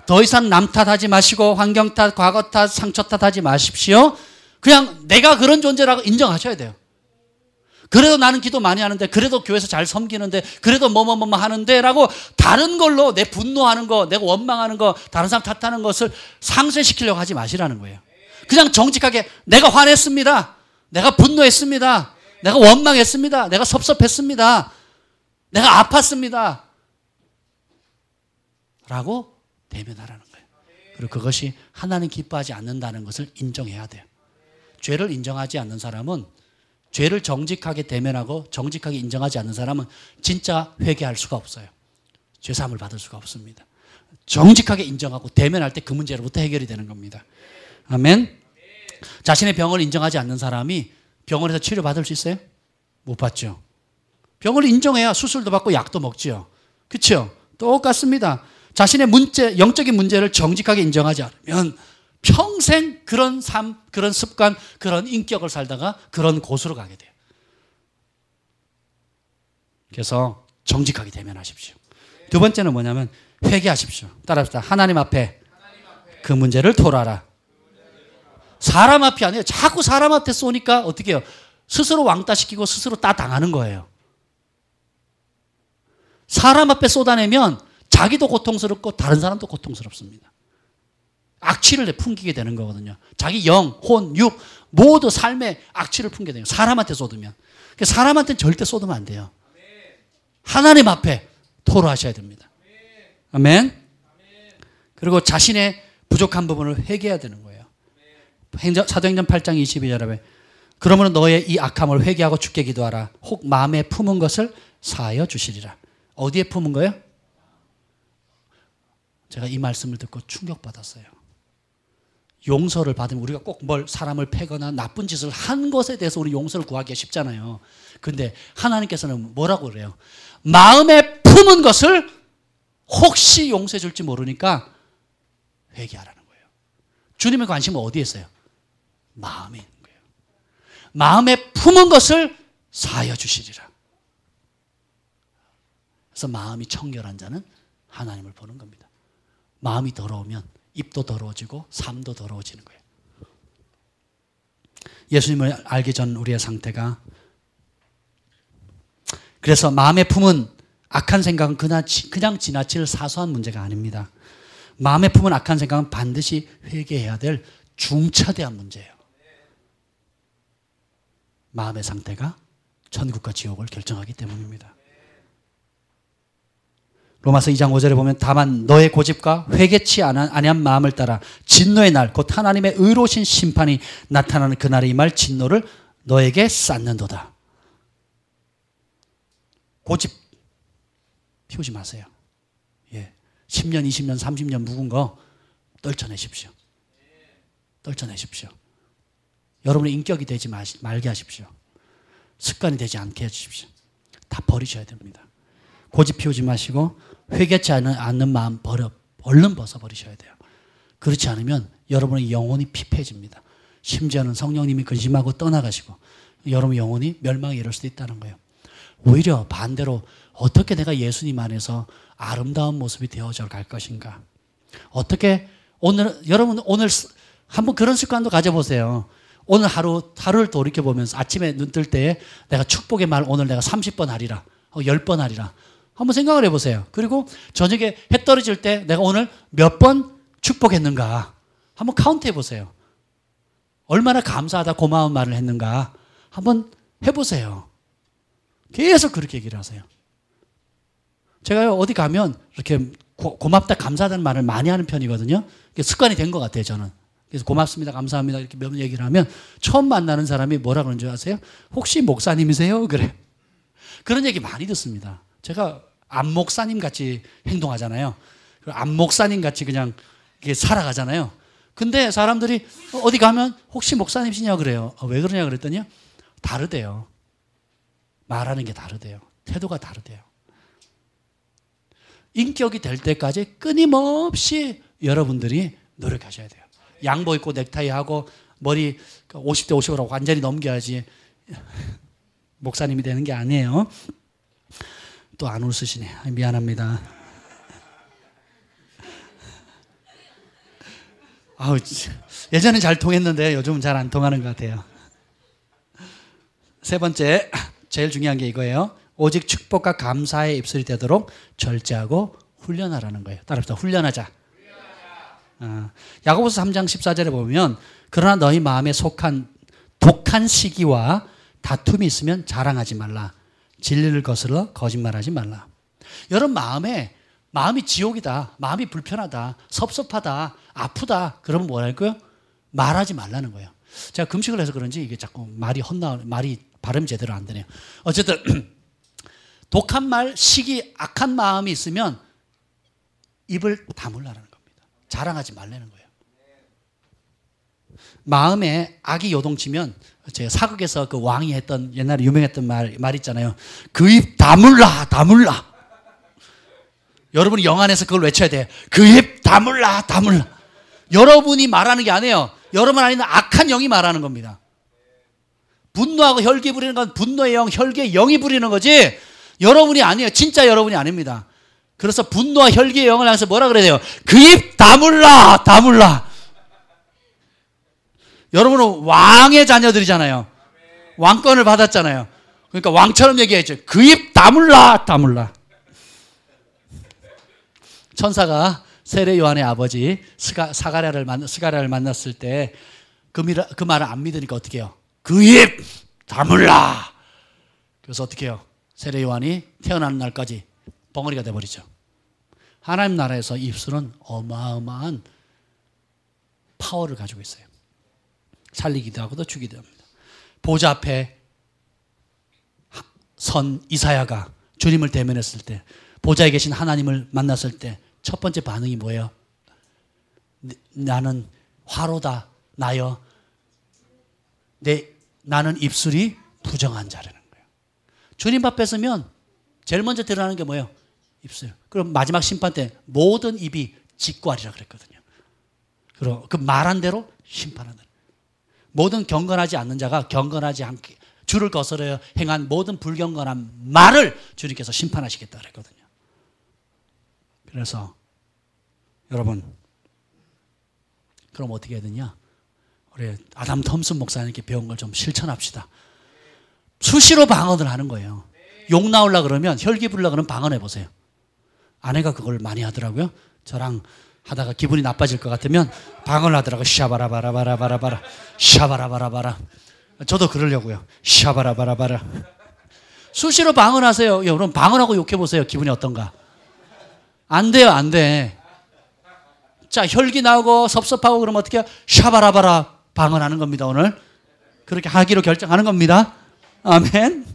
더 이상 남 탓하지 마시고 환경 탓, 과거 탓, 상처 탓하지 마십시오. 그냥 내가 그런 존재라고 인정하셔야 돼요. 그래도 나는 기도 많이 하는데, 그래도 교회에서 잘 섬기는데, 그래도 뭐뭐뭐 하는데 라고 다른 걸로 내 분노하는 거, 내가 원망하는 거, 다른 사람 탓하는 것을 상쇄시키려고 하지 마시라는 거예요. 그냥 정직하게 내가 화냈습니다. 내가 분노했습니다. 내가 원망했습니다. 내가 섭섭했습니다. 내가 아팠습니다. 라고 대면하라는 거예요. 그리고 그것이 하나님 기뻐하지 않는다는 것을 인정해야 돼요. 죄를 인정하지 않는 사람은, 죄를 정직하게 대면하고 정직하게 인정하지 않는 사람은 진짜 회개할 수가 없어요. 죄사함을 받을 수가 없습니다. 정직하게 인정하고 대면할 때 그 문제로부터 해결이 되는 겁니다. 아멘. 자신의 병을 인정하지 않는 사람이 병원에서 치료받을 수 있어요? 못 받죠. 병을 인정해야 수술도 받고 약도 먹지요. 그렇죠? 똑같습니다. 자신의 영적인 문제를 정직하게 인정하지 않으면 평생 그런 삶, 그런 습관, 그런 인격을 살다가 그런 곳으로 가게 돼요. 그래서 정직하게 대면하십시오. 두 번째는 뭐냐면 회개하십시오. 따라합시다. 하나님 앞에 그 문제를 토로하라. 사람 앞이 아니에요. 자꾸 사람 앞에 쏘니까 어떻게 해요? 스스로 왕따시키고 스스로 따당하는 거예요. 사람 앞에 쏟아내면 자기도 고통스럽고 다른 사람도 고통스럽습니다. 악취를 풍기게 되는 거거든요. 자기 영, 혼, 육 모두 삶의 악취를 풍기게 돼요. 사람한테 쏟으면. 사람한테는 절대 쏟으면 안 돼요. 하나님 앞에 토로하셔야 됩니다. 아멘. 그리고 자신의 부족한 부분을 회개해야 되는 거예요. 사도행전 8장 22절에 그러므로 너의 이 악함을 회개하고 주께 기도하라. 혹 마음에 품은 것을 사하여 주시리라. 어디에 품은 거예요? 제가 이 말씀을 듣고 충격받았어요. 용서를 받으면 우리가 꼭 사람을 패거나 나쁜 짓을 한 것에 대해서 우리 용서를 구하기가 쉽잖아요. 그런데 하나님께서는 뭐라고 그래요? 마음에 품은 것을 혹시 용서해 줄지 모르니까 회개하라는 거예요. 주님의 관심은 어디에 있어요? 마음에 있는 거예요. 마음에 품은 것을 사하여 주시리라. 그래서 마음이 청결한 자는 하나님을 보는 겁니다. 마음이 더러우면 입도 더러워지고 삶도 더러워지는 거예요. 예수님을 알기 전 우리의 상태가, 그래서 마음에 품은 악한 생각은 그냥 지나칠 사소한 문제가 아닙니다. 마음에 품은 악한 생각은 반드시 회개해야 될 중차대한 문제예요. 마음의 상태가 천국과 지옥을 결정하기 때문입니다. 로마서 2장 5절에 보면 다만 너의 고집과 회개치 아니한 마음을 따라 진노의 날 곧 하나님의 의로우신 심판이 나타나는 그날에 임할 진노를 너에게 쌓는도다. 고집 피우지 마세요. 예. 10년, 20년, 30년 묵은 거 떨쳐내십시오. 떨쳐내십시오. 여러분의 인격이 되지 말게 하십시오. 습관이 되지 않게 해주십시오. 다 버리셔야 됩니다. 고집 피우지 마시고 회개치 않는 마음 얼른 벗어버리셔야 돼요. 그렇지 않으면 여러분의 영혼이 피폐해집니다. 심지어는 성령님이 근심하고 떠나가시고 여러분 영혼이 멸망에 이를 수도 있다는 거예요. 오히려 반대로 어떻게 내가 예수님 안에서 아름다운 모습이 되어져 갈 것인가. 어떻게 여러분 오늘 한번 그런 습관도 가져보세요. 오늘 하루를 돌이켜보면서 아침에 눈 뜰 때 내가 축복의 말 오늘 내가 30번 하리라. 10번 하리라. 한번 생각을 해보세요. 그리고 저녁에 해 떨어질 때 내가 오늘 몇 번 축복했는가 한번 카운트 해보세요. 얼마나 감사하다 고마운 말을 했는가 한번 해보세요. 계속 그렇게 얘기를 하세요. 제가 어디 가면 이렇게 고맙다 감사하다는 말을 많이 하는 편이거든요. 습관이 된 것 같아요. 저는. 그래서 고맙습니다 감사합니다 이렇게 몇 번 얘기를 하면 처음 만나는 사람이 뭐라 그러는 줄 아세요? 혹시 목사님이세요? 그래. 그런 얘기 많이 듣습니다. 제가 안목사님 같이 행동하잖아요. 안목사님 같이 그냥 살아가잖아요. 근데 사람들이 어디 가면 혹시 목사님이시냐고 그래요. 왜 그러냐 그랬더니 다르대요. 말하는 게 다르대요. 태도가 다르대요. 인격이 될 때까지 끊임없이 여러분들이 노력하셔야 돼요. 양복 입고 넥타이 하고 머리 50대 50으로 완전히 넘겨야지 목사님이 되는 게 아니에요. 또 안 웃으시네. 미안합니다. 예전엔 잘 통했는데 요즘은 잘 안 통하는 것 같아요. 세 번째, 제일 중요한 게 이거예요. 오직 축복과 감사의 입술이 되도록 절제하고 훈련하라는 거예요. 따라합시다. 훈련하자. 야고보서 3장 14절에 보면 그러나 너희 마음에 속한 독한 시기와 다툼이 있으면 자랑하지 말라. 진리를 거슬러 거짓말하지 말라. 여러분 마음이 지옥이다. 마음이 불편하다. 섭섭하다. 아프다. 그러면 뭐랄까요? 말하지 말라는 거예요. 제가 금식을 해서 그런지 이게 자꾸 말이 발음이 제대로 안 되네요. 어쨌든 독한 말, 시기, 악한 마음이 있으면 입을 다물라는 겁니다. 자랑하지 말라는 거예요. 마음에 악이 요동치면 제가 사극에서 그 왕이 했던 옛날에 유명했던 말 있잖아요. 그 입 다물라 다물라. 여러분이 영안에서 그걸 외쳐야 돼. 그 입 다물라 다물라. 여러분이 말하는 게 아니에요. 여러분 안에 있는 악한 영이 말하는 겁니다. 분노하고 혈기 부리는 건 분노의 영, 혈기의 영이 부리는 거지 여러분이 아니에요. 진짜 여러분이 아닙니다. 그래서 분노와 혈기의 영을 향해서 뭐라 그래야 돼요? 그 입 다물라 다물라. 여러분은 왕의 자녀들이잖아요. 왕권을 받았잖아요. 그러니까 왕처럼 얘기했죠. 그 입 다물라 다물라. 천사가 세례 요한의 아버지 스가랴를 만났을 때 그 말을 안 믿으니까 어떻게 해요? 그 입 다물라. 그래서 어떻게 해요? 세례 요한이 태어나는 날까지 벙어리가 돼버리죠. 하나님 나라에서 입술은 어마어마한 파워를 가지고 있어요. 살리기도 하고 죽이기도 합니다. 보좌 앞에 선 이사야가 주님을 대면했을 때, 보좌에 계신 하나님을 만났을 때 첫 번째 반응이 뭐예요? 나는 화로다 나여 나는 입술이 부정한 자라는 거예요. 주님 앞에 서면 제일 먼저 드러나는 게 뭐예요? 입술. 그럼 마지막 심판 때 모든 입이 직구하리라 그랬거든요. 그럼 그 말한 대로 심판하는. 모든 경건하지 않는 자가 경건하지 않게 주를 거스려 행한 모든 불경건한 말을 주님께서 심판하시겠다 그랬거든요. 그래서 여러분, 그럼 어떻게 해야 되냐? 우리 아담 톰슨 목사님께 배운 걸 좀 실천합시다. 수시로 방언을 하는 거예요. 욕 나오려 그러면, 혈기 부르려 그러면 방언해 보세요. 아내가 그걸 많이 하더라고요. 저랑 하다가 기분이 나빠질 것 같으면 방언을 하더라고요. 샤바라바라바라바라바라 샤바라바라바라. 저도 그러려고요. 샤바라바라바라. 수시로 방언하세요. 여러분 방언하고 욕해 보세요. 기분이 어떤가? 안 돼요, 안 돼. 자, 혈기 나오고 섭섭하고 그러면 어떻게 해요? 샤바라바라 방언하는 겁니다, 오늘. 그렇게 하기로 결정하는 겁니다. 아멘.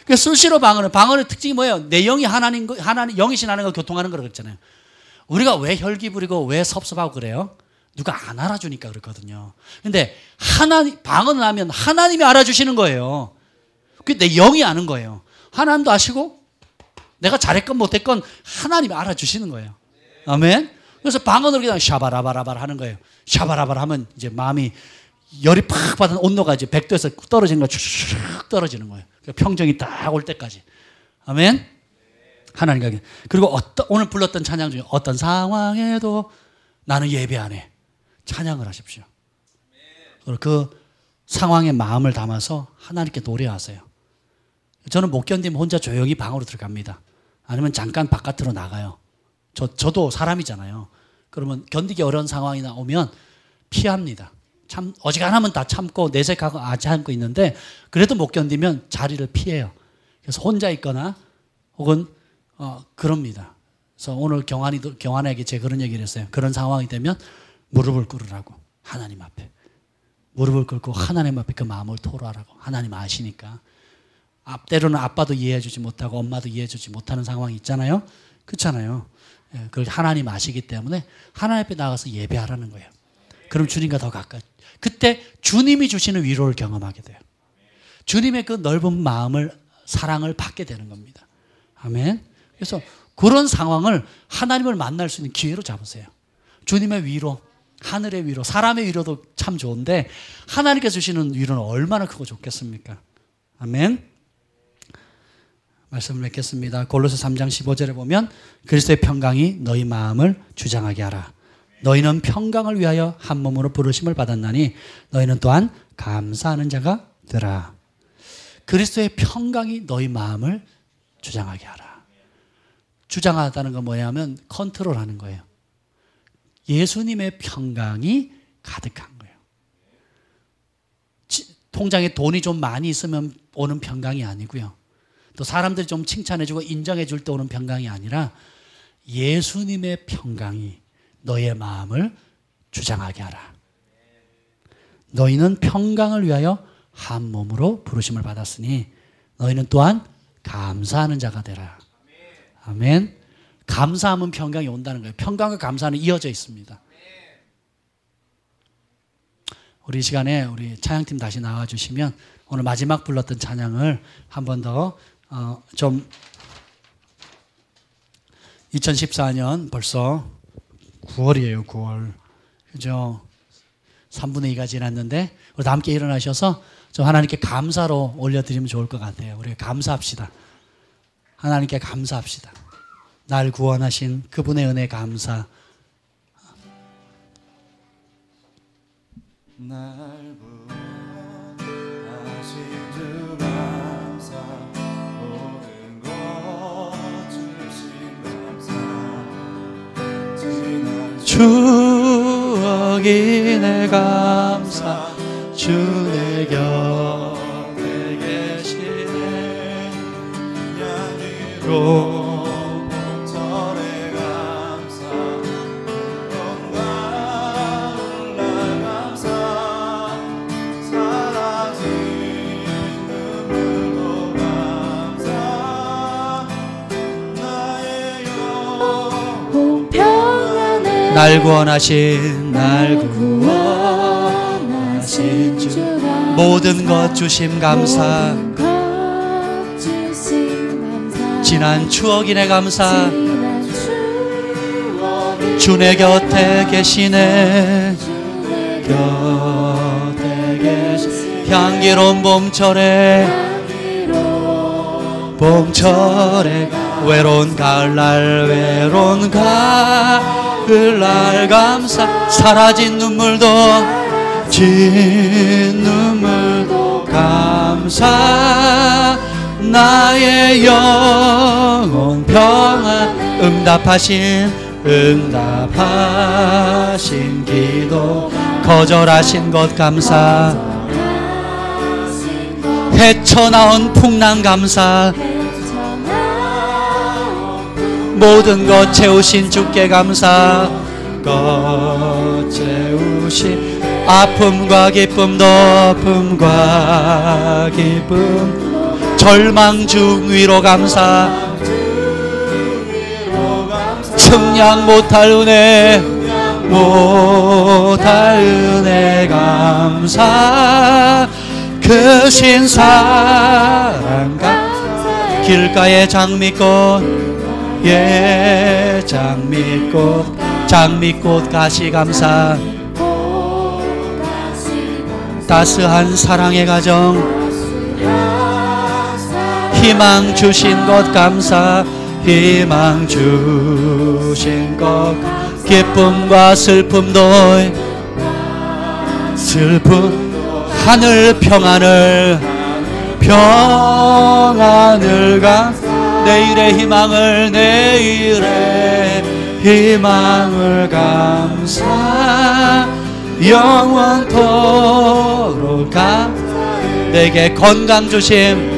그 수시로 방언의 특징이 뭐예요? 내 영이 하나님 영이신 하나님과 교통하는 거라고 그랬잖아요. 우리가 왜 혈기 부리고 왜 섭섭하고 그래요? 누가 안 알아주니까 그렇거든요. 근데 방언을 하면 하나님이 알아주시는 거예요. 그게 내 영이 아는 거예요. 하나님도 아시고 내가 잘했건 못했건 하나님이 알아주시는 거예요. 아멘. 그래서 방언으로 그냥 샤바라바라바라 하는 거예요. 샤바라바라 하면 이제 마음이 열이 팍 받은 온도가 이제 100도에서 떨어지는 거 쭉 떨어지는 거예요. 평정이 딱 올 때까지. 아멘. 하나님과. 그리고 오늘 불렀던 찬양 중에 어떤 상황에도 나는 예배 안 해. 찬양을 하십시오. 그 상황에 마음을 담아서 하나님께 노래하세요. 저는 못 견디면 혼자 조용히 방으로 들어갑니다. 아니면 잠깐 바깥으로 나가요. 저도 사람이잖아요. 그러면 견디기 어려운 상황이 나오면 피합니다. 어지간하면 다 참고 내색하고 참고 있는데 그래도 못 견디면 자리를 피해요. 그래서 혼자 있거나 혹은 그럽니다. 그래서 오늘 경환에게 제가 그런 얘기를 했어요. 그런 상황이 되면 무릎을 꿇으라고. 하나님 앞에 무릎을 꿇고 하나님 앞에 그 마음을 토로하라고. 하나님 아시니까. 때로는 아빠도 이해해 주지 못하고 엄마도 이해해 주지 못하는 상황이 있잖아요. 그렇잖아요. 그걸 하나님 아시기 때문에 하나님 앞에 나가서 예배하라는 거예요. 그럼 주님과 더 가까이. 그때 주님이 주시는 위로를 경험하게 돼요. 주님의 그 넓은 마음을, 사랑을 받게 되는 겁니다. 아멘. 그래서 그런 상황을 하나님을 만날 수 있는 기회로 잡으세요. 주님의 위로, 하늘의 위로, 사람의 위로도 참 좋은데 하나님께서 주시는 위로는 얼마나 크고 좋겠습니까? 아멘. 말씀을 맺겠습니다. 골로새 3장 15절에 보면 그리스도의 평강이 너희 마음을 주장하게 하라. 너희는 평강을 위하여 한 몸으로 부르심을 받았나니 너희는 또한 감사하는 자가 되라. 그리스도의 평강이 너희 마음을 주장하게 하라. 주장하다는 건 뭐냐면 컨트롤하는 거예요. 예수님의 평강이 가득한 거예요. 통장에 돈이 좀 많이 있으면 오는 평강이 아니고요. 또 사람들이 좀 칭찬해주고 인정해줄 때 오는 평강이 아니라 예수님의 평강이 너의 마음을 주장하게 하라. 너희는 평강을 위하여 한 몸으로 부르심을 받았으니 너희는 또한 감사하는 자가 되라. 아멘. 감사하면 평강이 온다는 거예요. 평강과 감사는 이어져 있습니다. 우리 시간에 우리 찬양팀 다시 나와주시면 오늘 마지막 불렀던 찬양을 한 번 더 좀 2014년 벌써 9월이에요. 9월. 그죠? 3분의 2가 지났는데 우리 다 함께 일어나셔서 좀 하나님께 감사로 올려드리면 좋을 것 같아요. 우리 감사합시다. 하나님께 감사합시다. 날 구원하신 그분의 은혜 감사. 날 구원하신 주 감사, 모든 것 주신 감사, 추억이 내 감사 주 내 곁에 계시네 양으로 봄철의 감사 건강 날 감사 사라진 눈물도 감사 나의 영혼 평안에 날 구원하신 날 구원하신 주 모든 것 주심 감사 모든 것 주심 감사 지난 추억이 내 감사 지난 추억이 주 내 곁에 계시네 주 내 곁에 계시 향기로운 봄철에 향기로운 봄철에 외로운 가을날 외로운 가을날 감사 사라진 눈물도 진 눈물도 감사 나의 영혼 평안 응답하신 기도 거절하신 것 감사 헤쳐나온 풍랑 감사 모든 것 채우신 주께 감사 것 채우신 아픔과 기쁨도 아픔과 기쁨 절망 중 위로 감사 측량 못할 은혜 못할 은혜 감사 크신 사랑 감사 길가의 장미꽃 예 장미꽃 가시 감사 따스한 사랑의 가정 희망 주신 것 감사 희망 주신 것 기쁨과 슬픔도 하늘 평안을 내일의 희망을 감사 영원토록 내게 건강 주심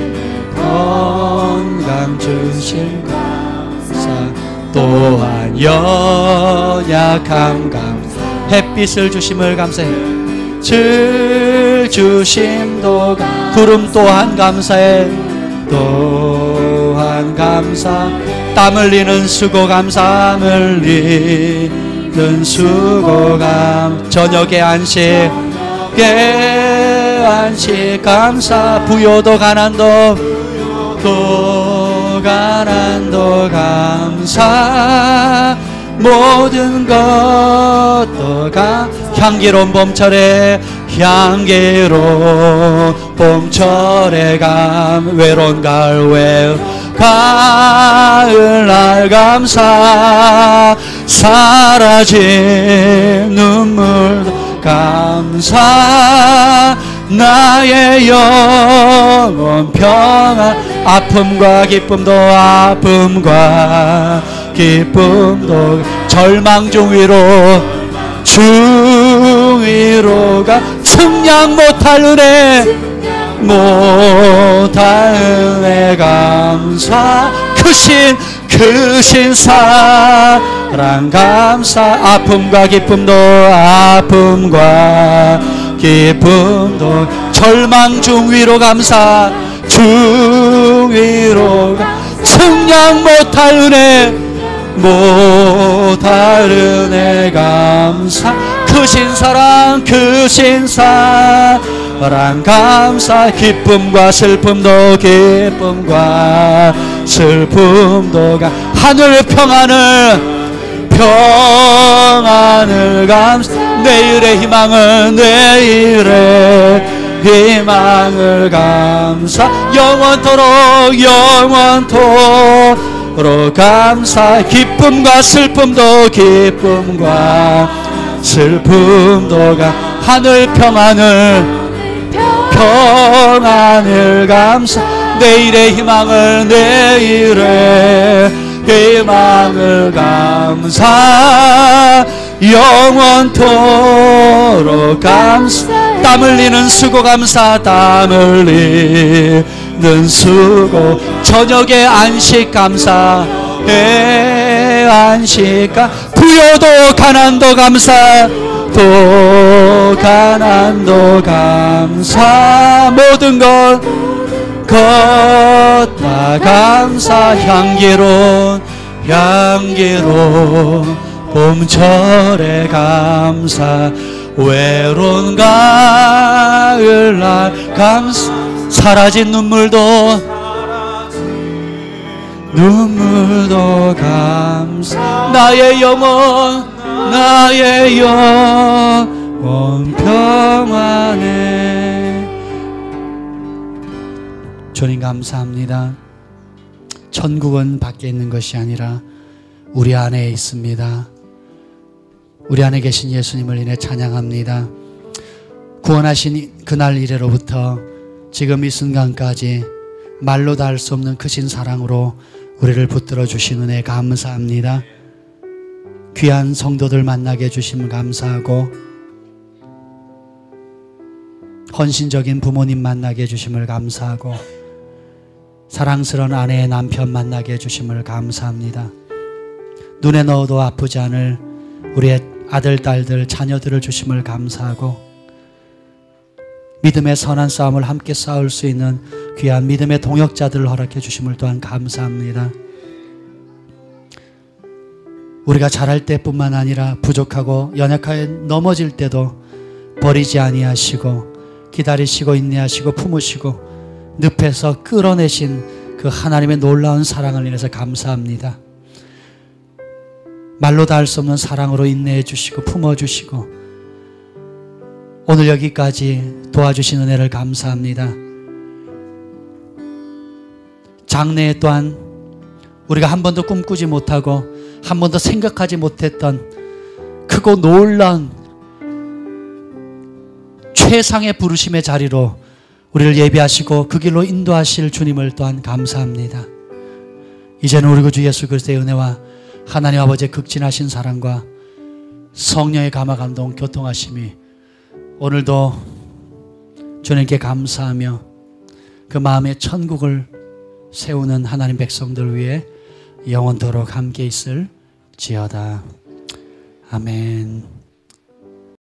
감사 또한 연약함 감사 햇빛을 주심을 감사해 질 주심도 구름 또한 감사해 또한 감사 땀 흘리는 수고 감사 흘리는 수고 저녁에 안식 감사 부요도 가난도 감사 모든 것도 향기로운 봄철에 외로운 가을날 감사 사라진 눈물도 감사 나의 영혼 평안 아픔과 기쁨도 절망 중 위로가 측량 못할 은혜 감사 크신 사랑 감사 아픔과 기쁨도 절망 중 위로 감사 위로가 측량 못할 은혜 감사 크신 사랑 감사 기쁨과 슬픔도 하늘 평안을 감사 내일의 희망을 감사 영원토록 감사 기쁨과 슬픔도 하늘 평안을 감사 내일의 희망을 감사 영원토록 감사 땀 흘리는 수고 감사 땀 흘리는 수고 저녁에 안식 감사 안식감 부여도 가난도 감사 또 가난도 감사 모든 것 다 감사 향기로운 봄철에 감사 외로운 가을날 감사 사라진 눈물도 감사 나의 영혼 평안해. 주님 감사합니다. 천국은 밖에 있는 것이 아니라 우리 안에 있습니다. 우리 안에 계신 예수님을 인해 찬양합니다. 구원하신 그날 이래로부터 지금 이 순간까지 말로 다 할 수 없는 크신 사랑으로 우리를 붙들어 주신 은혜 감사합니다. 귀한 성도들 만나게 해주심을 감사하고 헌신적인 부모님 만나게 해주심을 감사하고 사랑스러운 아내의 남편 만나게 해주심을 감사합니다. 눈에 넣어도 아프지 않을 우리의 아들, 딸들, 자녀들을 주심을 감사하고 믿음의 선한 싸움을 함께 싸울 수 있는 귀한 믿음의 동역자들을 허락해 주심을 또한 감사합니다. 우리가 잘할 때뿐만 아니라 부족하고 연약하게 넘어질 때도 버리지 아니하시고 기다리시고 인내하시고 품으시고 늪에서 끌어내신 그 하나님의 놀라운 사랑을 인해서 감사합니다. 말로 다 할 수 없는 사랑으로 인내해 주시고 품어주시고 오늘 여기까지 도와주신 은혜를 감사합니다. 장래에 또한 우리가 한 번도 꿈꾸지 못하고 한 번도 생각하지 못했던 크고 놀라운 최상의 부르심의 자리로 우리를 예비하시고 그 길로 인도하실 주님을 또한 감사합니다. 이제는 우리 구주 예수 그리스도의 은혜와 하나님 아버지의 극진하신 사랑과 성령의 감화 감동 교통하심이 오늘도 주님께 감사하며 그 마음의 천국을 세우는 하나님 백성들 위해 영원토록 함께 있을지어다. 아멘.